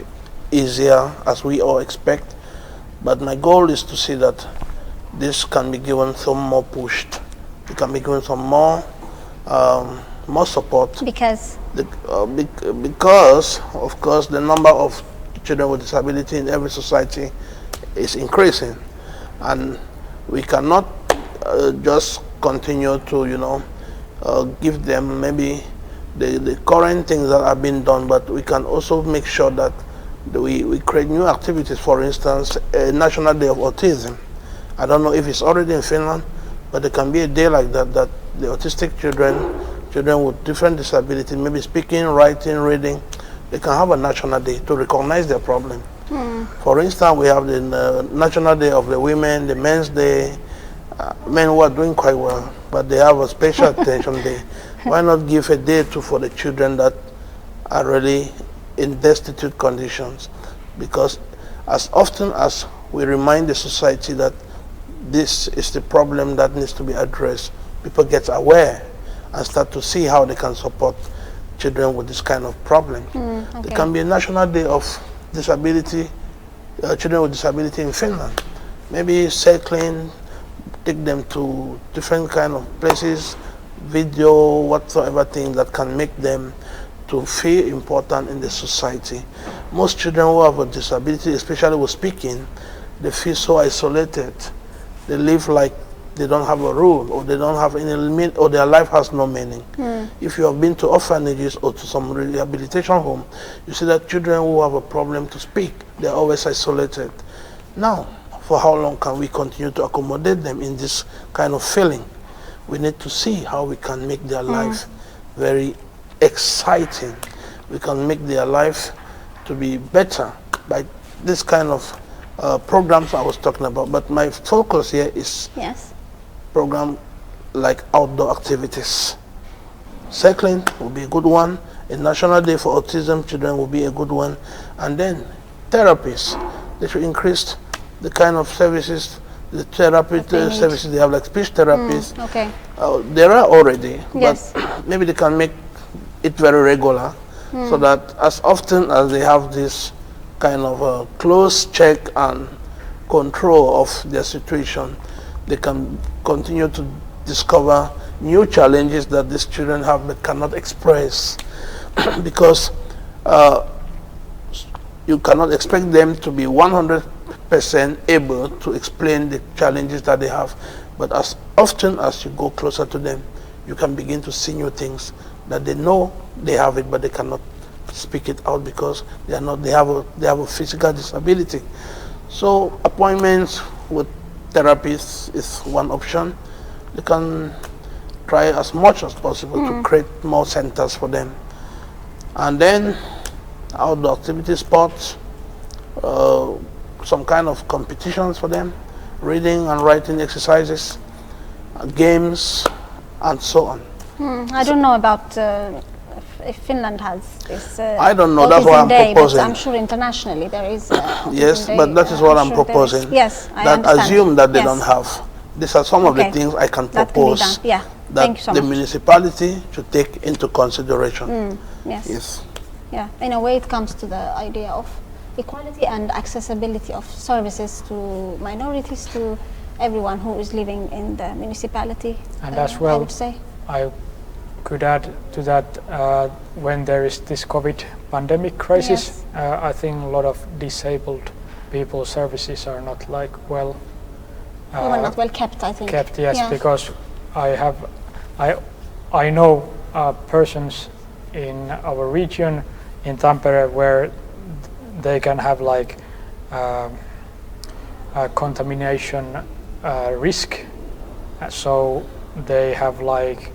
easier, as we all expect. But my goal is to see that this can be given some more pushed. It can be given some more support. Because? Because, of course, the number of children with disability in every society is increasing, and we cannot just continue to give them maybe the current things that are being done, but we can also make sure that we create new activities. For instance, a National Day of Autism. I don't know if it's already in Finland, but there can be a day like that, that the autistic children with different disabilities, maybe speaking, writing, reading, they can have a national day to recognize their problem. For instance, we have the National Day of the Women, the Men's Day, men who are doing quite well, but they have a special attention day. Why not give a day too for the children that are really in destitute conditions? Because as often as we remind the society that this is the problem that needs to be addressed, people get aware and start to see how they can support children with this kind of problem. Okay. There can be a National Day of Disability, children with disability in Finland. Maybe cycling, take them to different kind of places, video, whatsoever thing that can make them to feel important in the society. Most children who have a disability, especially with speaking, they feel so isolated. They live like they don't have a role, or they don't have any limit, or their life has no meaning. If you have been to orphanages or to some rehabilitation home, you see that children who have a problem to speak, they're always isolated. Now, for how long can we continue to accommodate them in this kind of feeling? We need to see how we can make their life very exciting. We can make their life to be better by this kind of programs I was talking about. But my focus here is yes, program like outdoor activities. Cycling will be a good one. A national day for autism children will be a good one. And then therapists, they should increase the kind of services, the therapy services they have, like speech therapists. Okay. There are already, Yes. but maybe they can make it very regular, so that as often as they have this kind of close check and control of their situation, they can continue to discover new challenges that these children have but cannot express because you cannot expect them to be 100% able to explain the challenges that they have, but as often as you go closer to them, you can begin to see new things that they know they have it, but they cannot speak it out because they have a physical disability. So appointments with therapists is one option. They can try as much as possible to create more centers for them. And then outdoor activity, sports, some kind of competitions for them, reading and writing exercises, games, and so on. I don't know about if Finland has this. I don't know, that's what I'm day, proposing. But I'm sure internationally there is. Yes, day, but that is what I'm sure proposing. Yes, I that understand. assume that they Yes. don't have. These are some of the things I can That can be propose done. Yeah. that Thank you so the much. municipality should take into consideration. Yes. Yes. Yeah. In a way, it comes to the idea of equality and accessibility of services to minorities, to everyone who is living in the municipality. And as well, I would say. I could add to that when there is this COVID pandemic crisis, I think a lot of disabled people services are not like well Not well kept, I think. kept. Yes, Yeah. because I know persons in our region in Tampere where they can have like a contamination risk, so they have like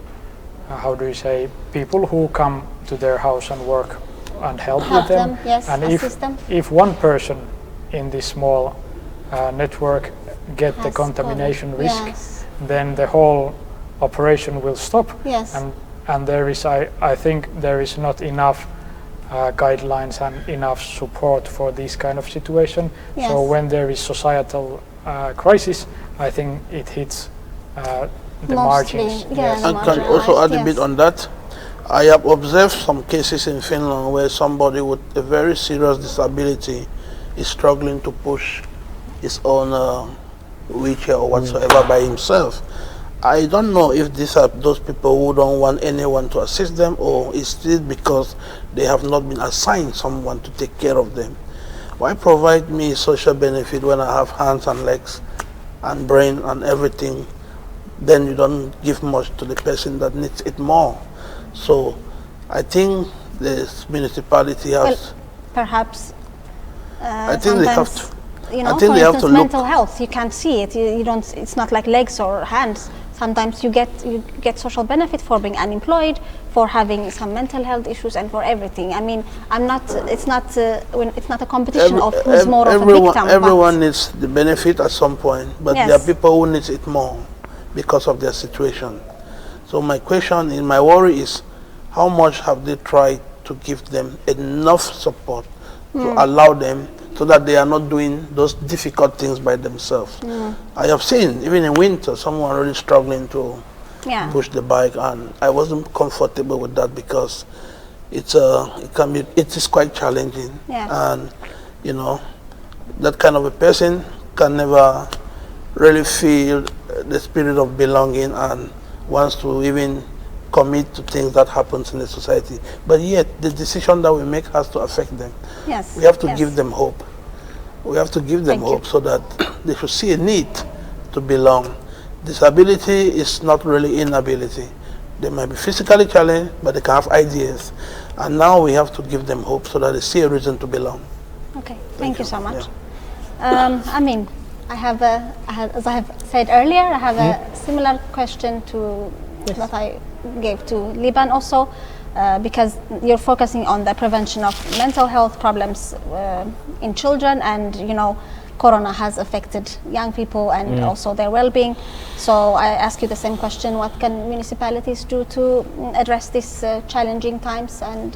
how do you say, people who come to their house and work and help with them. Yes, and assist them. if one person in this small network get the Has contamination COVID, risk, yes. then the whole operation will stop. Yes. And there is, I think there is not enough guidelines and enough support for this kind of situation. Yes. So when there is societal crisis, I think it hits the margins. Yeah, the I can also add a bit on that. I have observed some cases in Finland where somebody with a very serious disability is struggling to push his own wheelchair or whatsoever by himself. I don't know if these are those people who don't want anyone to assist them, or is it because they have not been assigned someone to take care of them. Why provide me social benefit when I have hands and legs and brain and everything? Then you don't give much to the person that needs it more. So I think this municipality has. Well, perhaps. I think they have to. You know, I think for they have instance, to look. mental health. You can't see it. You don't. It's not like legs or hands. Sometimes you get social benefit for being unemployed, for having some mental health issues, and for everything. I mean, I'm not. It's not. It's not a competition of who's more of a victim. Everyone needs the benefit at some point, but Yes. there are people who needs it more because of their situation. So my question, my worry is, how much have they tried to give them enough support to allow them so that they are not doing those difficult things by themselves? I have seen, even in winter, someone really struggling to push the bike, and I wasn't comfortable with that because it is quite challenging, and you know, that kind of a person can never really feel the spirit of belonging and wants to even commit to things that happens in the society. But yet, the decision that we make has to affect them. Yes. We have to yes. give them hope. We have to give them Thank you. hope so that they should see a need to belong. Disability is not really inability. They might be physically challenged, but they can have ideas. And now we have to give them hope so that they see a reason to belong. Okay, thank you so much. Amin, as I have said earlier, I have a similar question to that I gave to Liban also, because you're focusing on the prevention of mental health problems in children, and you know, Corona has affected young people and also their well-being. So I ask you the same question: what can municipalities do to address these challenging times, and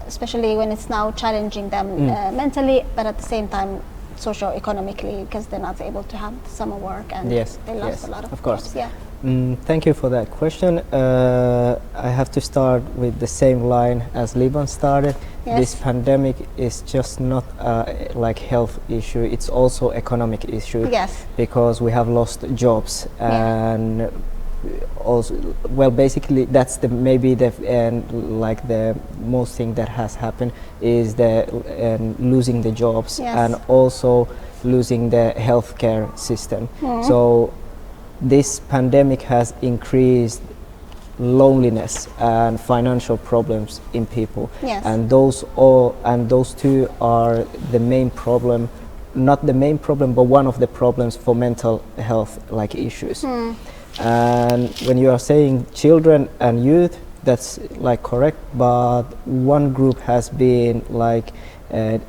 especially when it's now challenging them mentally, but at the same time socio-economically, because they're not able to have summer work and they lost a lot of course. jobs. Thank you for that question. I have to start with the same line as Liban started. This pandemic is just not like health issue, it's also economic issue. Because we have lost jobs and also, well, basically that's the maybe the like the most thing that has happened is the losing the jobs and also losing the healthcare system. So this pandemic has increased loneliness and financial problems in people, and those two are the main problem, not the main problem, but one of the problems for mental health like issues. And when you are saying children and youth, that's like correct, but one group has been like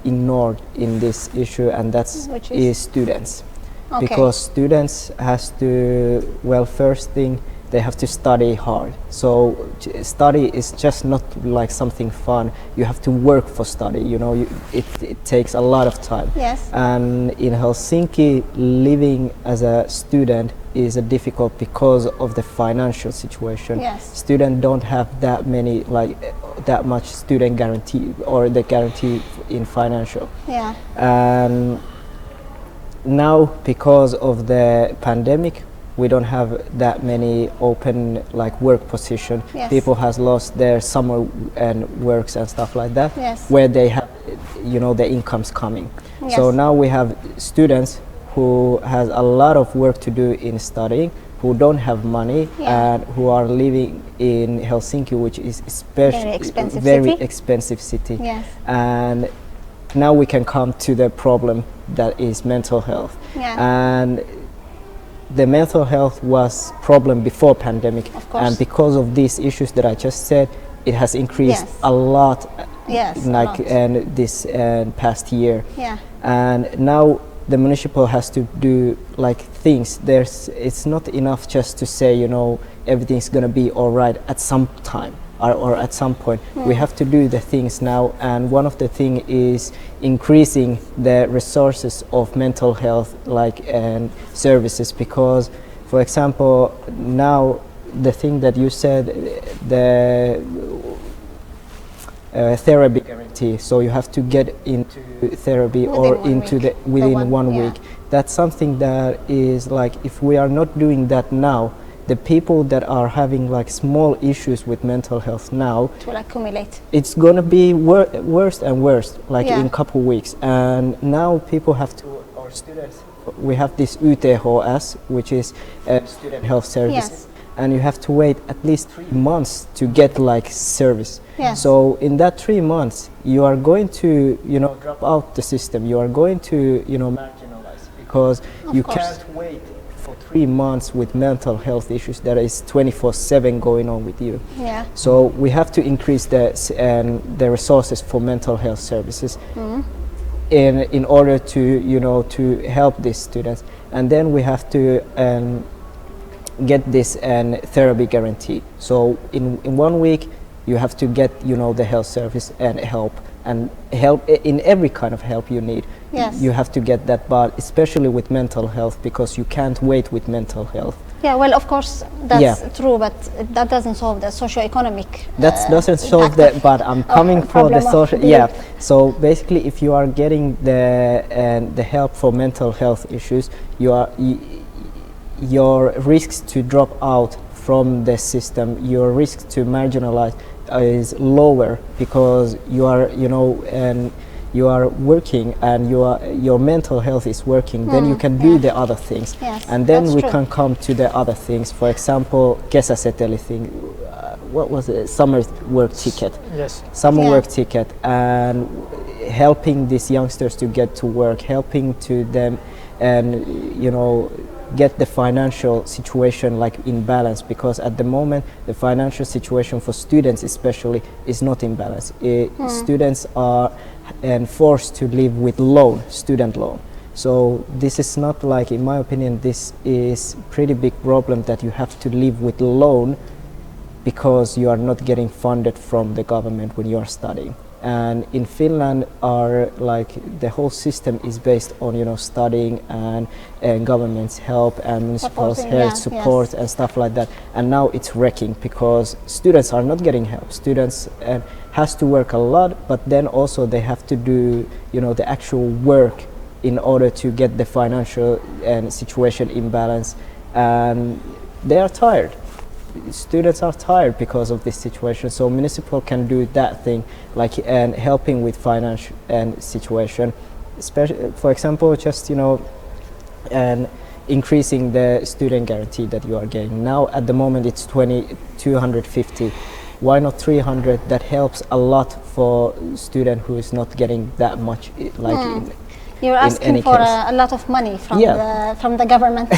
ignored in this issue, and that's is students. Because students has to, well, first thing, they have to study hard. So study is just not like something fun. You have to work for study, you know, it takes a lot of time. And in Helsinki, living as a student is difficult because of the financial situation. Students don't have that many, like that much student guarantee or the guarantee in financial. And now, because of the pandemic, we don't have that many open like work position. People has lost their summer and works and stuff like that, where they have, you know, the incomes coming. So now we have students who has a lot of work to do in studying, who don't have money and who are living in Helsinki, which is especially very expensive city. And now we can come to the problem that is mental health. And the mental health was problem before pandemic, and because of these issues that I just said, it has increased a lot, like this past year. And now the municipal has to do like things. It's not enough just to say, you know, everything's gonna be all right at some time. Or at some point, we have to do the things now, and one of the things is increasing the resources of mental health and services, because, for example, now the thing that you said, the therapy guarantee, so you have to get into therapy within one week. That's something that is like, if we are not doing that now, the people that are having like small issues with mental health now, it will accumulate. It's gonna be worse and worse, like in a couple weeks. And now people have to, or students, we have this UTHS, which is student health services, and you have to wait at least 3 months to get like service. So in that 3 months, you are going to, you know, drop out the system. You are going to, you know, marginalize, because you can't wait for 3 months with mental health issues that is 24/7 going on with you. So we have to increase the resources for mental health services in order to, you know, to help these students. And then we have to get this therapy guarantee. So in 1 week you have to get, you know, the health service and help in every kind of help you need. You have to get that, but especially with mental health, because you can't wait with mental health. Well, of course, that's true, but that doesn't solve the socio-economic. That doesn't solve that, but I'm coming for the social. So basically, if you are getting the help for mental health issues, your risks to drop out from the system, your risk to marginalize is lower, because you are, you know, and you are working and your mental health is working, then you can do the other things. And then we can come to the other things. For example, kesäseteli thing, what was it? Summer work ticket. Summer work ticket, and helping these youngsters to get to work, helping to them, and, you know, get the financial situation like in balance, because at the moment the financial situation for students especially is not in balance. Students are forced to live with student loan. So this is not like, in my opinion, this is pretty big problem that you have to live with loan because you are not getting funded from the government when you are studying. And in Finland, the whole system is based on studying and government's help and municipal health support and stuff like that. And now it's wrecking because students are not getting help. Students has to work a lot, but then also they have to do the actual work in order to get the financial situation in balance, and they are tired. Students are tired because of this situation, so municipal can do that thing, and helping with financial situation, especially, for example, just and increasing the student guarantee that you are getting. Now at the moment it's 250. Why not 300? That helps a lot for student who is not getting that much. You're asking for a lot of money from the government.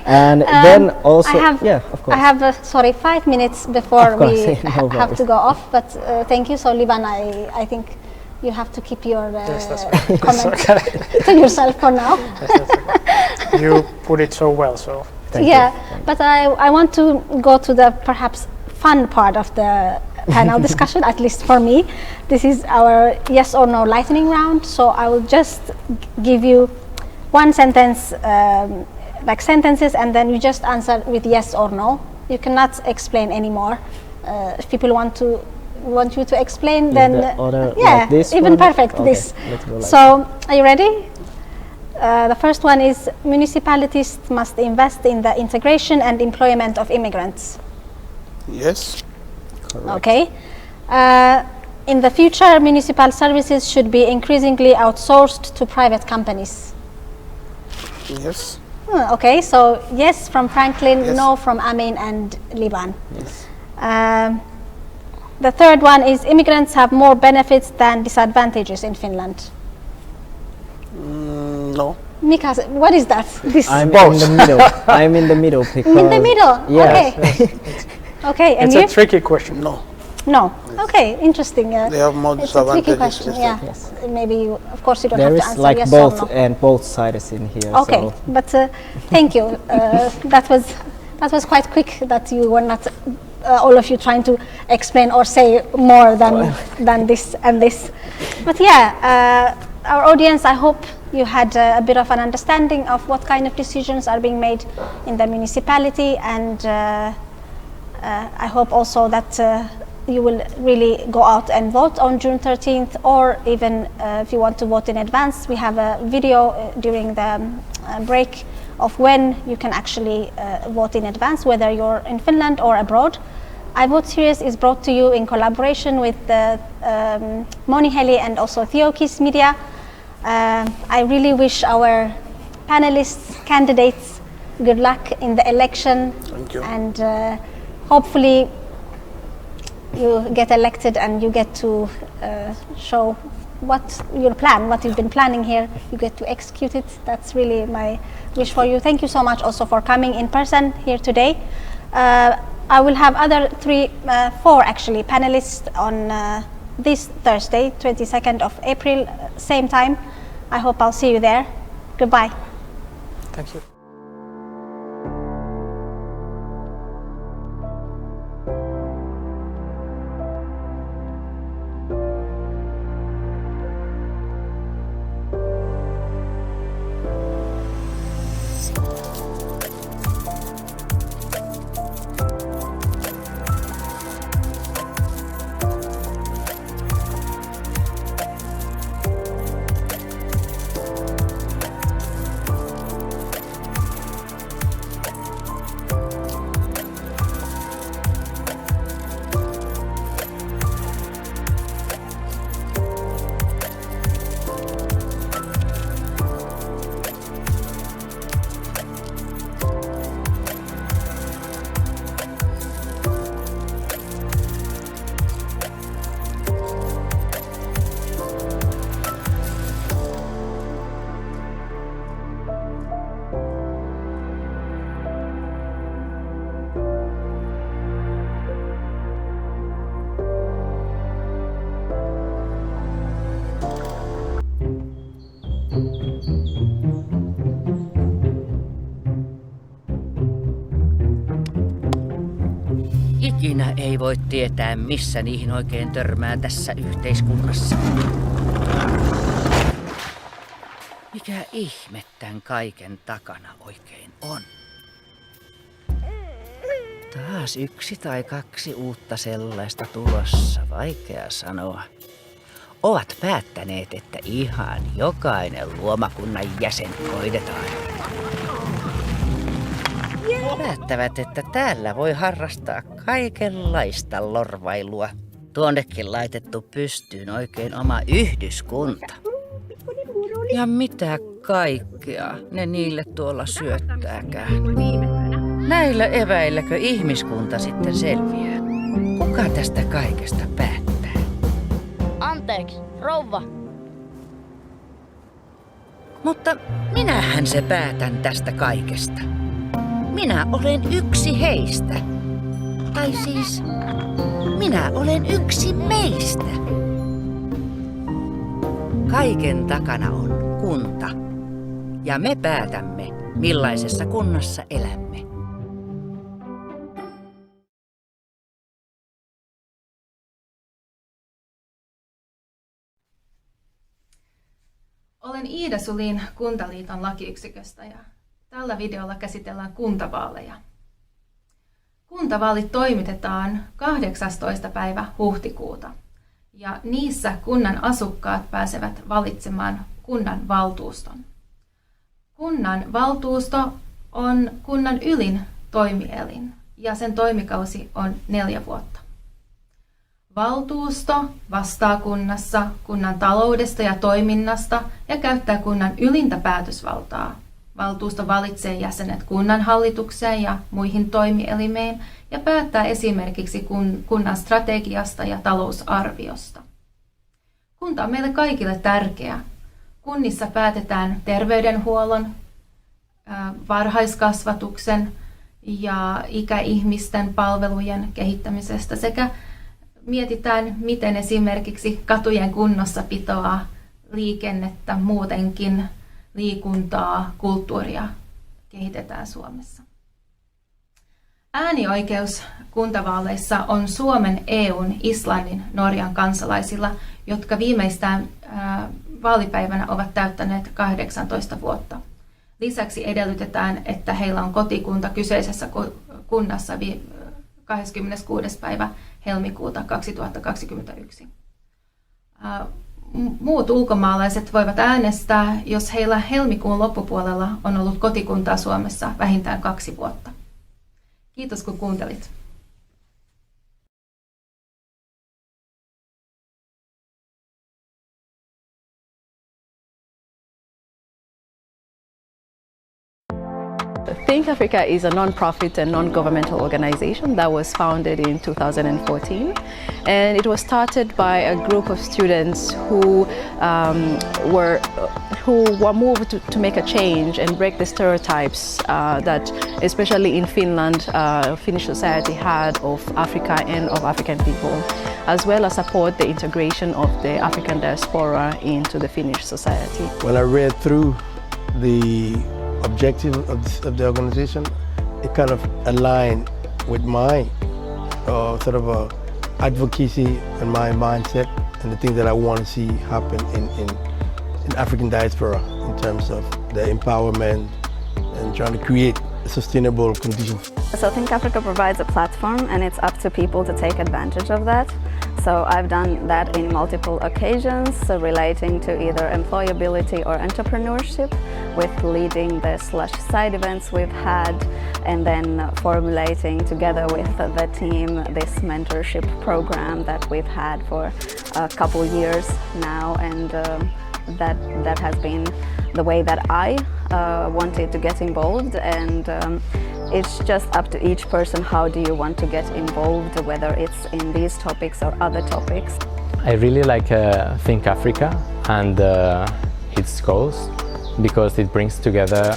And then also, of course. I have 5 minutes before we have to go off, but thank you. So Liban, I think you have to keep your comment to yourself for now. Yes, you put it so well, so thank you. But I want to go to the perhaps fun part of the panel discussion, at least for me. This is our yes or no lightning round. So I will just give you one sentence, sentences, and then you just answer with yes or no. You cannot explain anymore. If people want you to explain, then like this even one? perfect. Okay, this. let's go So are you ready? The first one is municipalities must invest in the integration and employment of immigrants. Yes. Correct. Okay. In the future, municipal services should be increasingly outsourced to private companies. Yes. Okay, so yes from Franklin, Yes. no from Amin and Liban. Yes. The third one is immigrants have more benefits than disadvantages in Finland. No. Mika, what is that? I'm Both. in the middle. I'm in the middle because In the middle? Yes. Okay. Okay, and it's you? a tricky question. No. No. Okay, interesting. They have more It's a tricky disadvantages. question, yeah. Yes. Maybe you, of course you don't There have is to answer yes or no. and both sides in here. Okay, So. but thank you. That was quite quick. That you were not all of you trying to explain or say more than this and this. But yeah, our audience, I hope you had a bit of an understanding of what kind of decisions are being made in the municipality, and I hope also that you will really go out and vote on June 13th, or even if you want to vote in advance, we have a video during the break of when you can actually vote in advance, whether you're in Finland or abroad. iVote series is brought to you in collaboration with the Moniheli and also Theo Media. I really wish our panelists, candidates, good luck in the election. Thank you. And hopefully you get elected and you get to show what your plan, what you've been planning here, you get to execute it. That's really my wish for you. Thank you so much also for coming in person here today. I will have other four actually panelists on this Thursday, 22nd of April, same time. I hope I'll see you there. Goodbye. Thank you. Ikinä ei voi tietää, missä niihin oikein törmää tässä yhteiskunnassa. Mikä ihme tän kaiken takana oikein on? Taas 1 tai 2 uutta sellaista tulossa, vaikea sanoa. Ovat päättäneet, että ihan jokainen luomakunnan jäsen hoidetaan. Päättävät, että täällä voi harrastaa kaikenlaista lorvailua. Tuonnekin laitettu pystyyn oikein oma yhdyskunta. Ja mitä kaikkea ne niille tuolla syöttääkään. Näillä eväilläkö ihmiskunta sitten selviää? Kuka tästä kaikesta päättää? Anteeksi, rouva. Mutta minähän se päätän tästä kaikesta. Minä olen yksi heistä. Tai siis, minä olen yksi meistä. Kaiken takana on kunta. Ja me päätämme, millaisessa kunnassa elämme. Olen Iida Sulin Kuntaliiton lakiyksiköstä ja tällä videolla käsitellään kuntavaaleja. Kuntavaalit toimitetaan 18. päivä huhtikuuta ja niissä kunnan asukkaat pääsevät valitsemaan kunnan valtuuston. Kunnan valtuusto on kunnan ylin toimielin ja sen toimikausi on 4 vuotta. Valtuusto vastaa kunnassa kunnan taloudesta ja toiminnasta ja käyttää kunnan ylintä päätösvaltaa. Valtuusto valitsee jäsenet kunnanhallitukseen ja muihin toimielimeen ja päättää esimerkiksi kunnan strategiasta ja talousarviosta. Kunta on meille kaikille tärkeä. Kunnissa päätetään terveydenhuollon, varhaiskasvatuksen ja ikäihmisten palvelujen kehittämisestä sekä mietitään, miten esimerkiksi katujen kunnossapitoa, liikennettä, muutenkin liikuntaa, kulttuuria kehitetään Suomessa. Äänioikeus kuntavaaleissa on Suomen, EUn, Islannin, Norjan kansalaisilla, jotka viimeistään vaalipäivänä ovat täyttäneet 18 vuotta. Lisäksi edellytetään, että heillä on kotikunta kyseisessä kunnassa 26. päivä helmikuuta 2021. Muut ulkomaalaiset voivat äänestää, jos heillä helmikuun loppupuolella on ollut kotikuntaa Suomessa vähintään 2 vuotta. Kiitos kun kuuntelit. Think Africa is a non-profit and non-governmental organization that was founded in 2014, and it was started by a group of students who were moved to make a change and break the stereotypes that, especially in Finland, Finnish society had of Africa and of African people, as well as support the integration of the African diaspora into the Finnish society. When I read through the objective of the organization, it kind of aligned with my sort of advocacy and my mindset and the things that I want to see happen in African diaspora in terms of the empowerment and trying to create sustainable conditions. So Think Africa provides a platform and it's up to people to take advantage of that. So I've done that in multiple occasions, so relating to either employability or entrepreneurship, with leading the slush side events we've had, and then formulating together with the team this mentorship program that we've had for a couple years now, and that has been the way that I wanted to get involved, and it's just up to each person. How do you want to get involved, whether it's in these topics or other topics? I really like Think Africa and its goals, because it brings together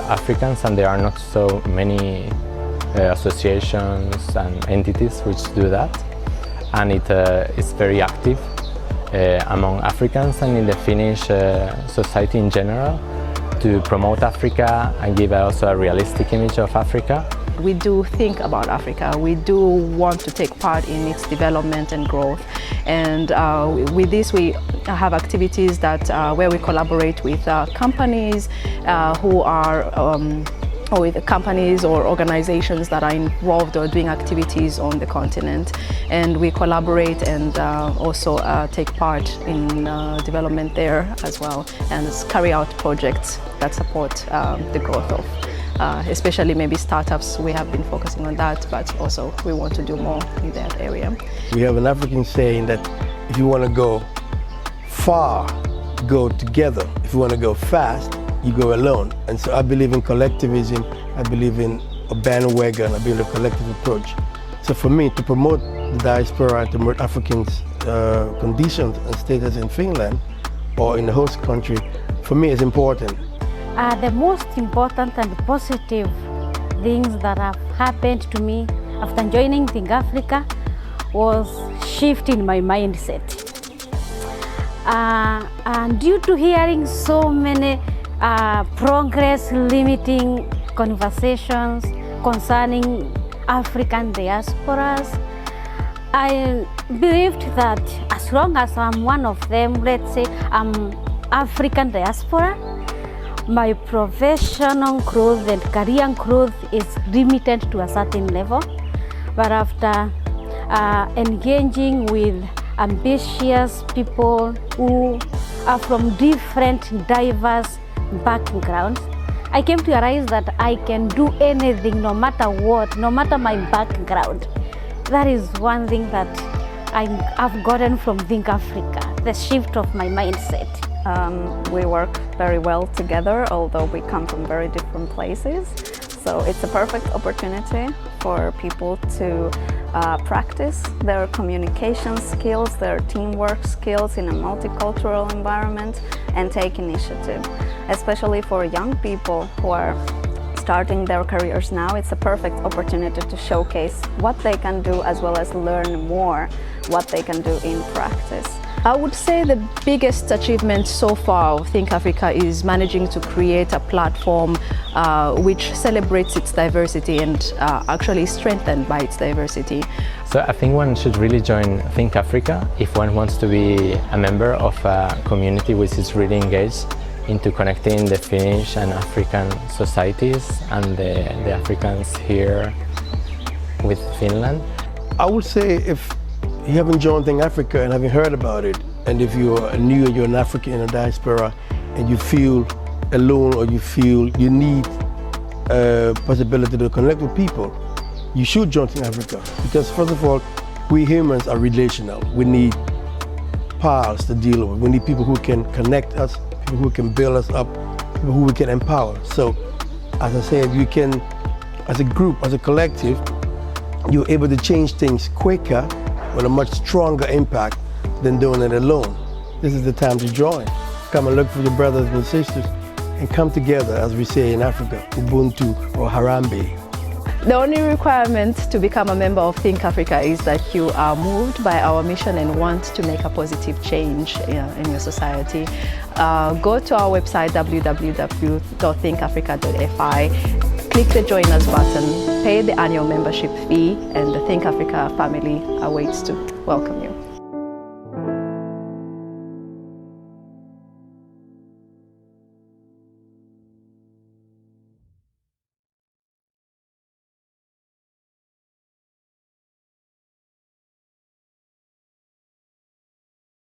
Africans, and there are not so many associations and entities which do that, and it is very active among Africans and in the Finnish society in general, to promote Africa and give also a realistic image of Africa. we do think about Africa. We do want to take part in its development and growth. And with this, we have activities that where we collaborate with companies who are or with companies or organizations that are involved or doing activities on the continent. And we collaborate and also take part in development there as well, and carry out projects that support the growth of especially maybe startups. We have been focusing on that, but also we want to do more in that area. We have an African saying that if you want to go far, go together. If you want to go fast, you go alone. And so I believe in collectivism, I believe in a bandwagon, I believe in a collective approach. So for me, to promote the diaspora and to promote Africans' conditions and status in Finland or in the host country, for me is important. The most important and positive things that have happened to me after joining Think Africa was shifting my mindset. And due to hearing so many progress limiting conversations concerning African diasporas, I believed that as long as I'm one of them, let's say I'm African diaspora, my professional growth and career growth is limited to a certain level. But after engaging with ambitious people who are from different diverse backgrounds, I came to realize that I can do anything no matter what, no matter my background. That is one thing that I've gotten from Think Africa, the shift of my mindset. We work very well together, although we come from very different places. So it's a perfect opportunity for people to practice their communication skills, their teamwork skills in a multicultural environment and take initiative. Especially for young people who are starting their careers now, it's a perfect opportunity to showcase what they can do as well as learn more what they can do in practice. I would say the biggest achievement so far of Think Africa is managing to create a platform which celebrates its diversity and actually is strengthened by its diversity. So I think one should really join Think Africa if one wants to be a member of a community which is really engaged into connecting the Finnish and African societies and the Africans here with Finland. I would say if you haven't joined Think Africa and haven't heard about it, and if you're new, you're an African in a diaspora, and you feel alone or you feel you need a possibility to connect with people, you should join Think Africa. Because first of all, we humans are relational. We need pals to deal with. We need people who can connect us, people who can build us up, people who we can empower. So, as I said, you can, as a group, as a collective, you're able to change things quicker with a much stronger impact than doing it alone. This is the time to join. Come and look for your brothers and sisters and come together, as we say in Africa, Ubuntu or Harambe. The only requirement to become a member of Think Africa is that you are moved by our mission and want to make a positive change in your society. Go to our website www.thinkafrica.fi, click the Join Us button, pay the annual membership fee, and the Think Africa family awaits to welcome you.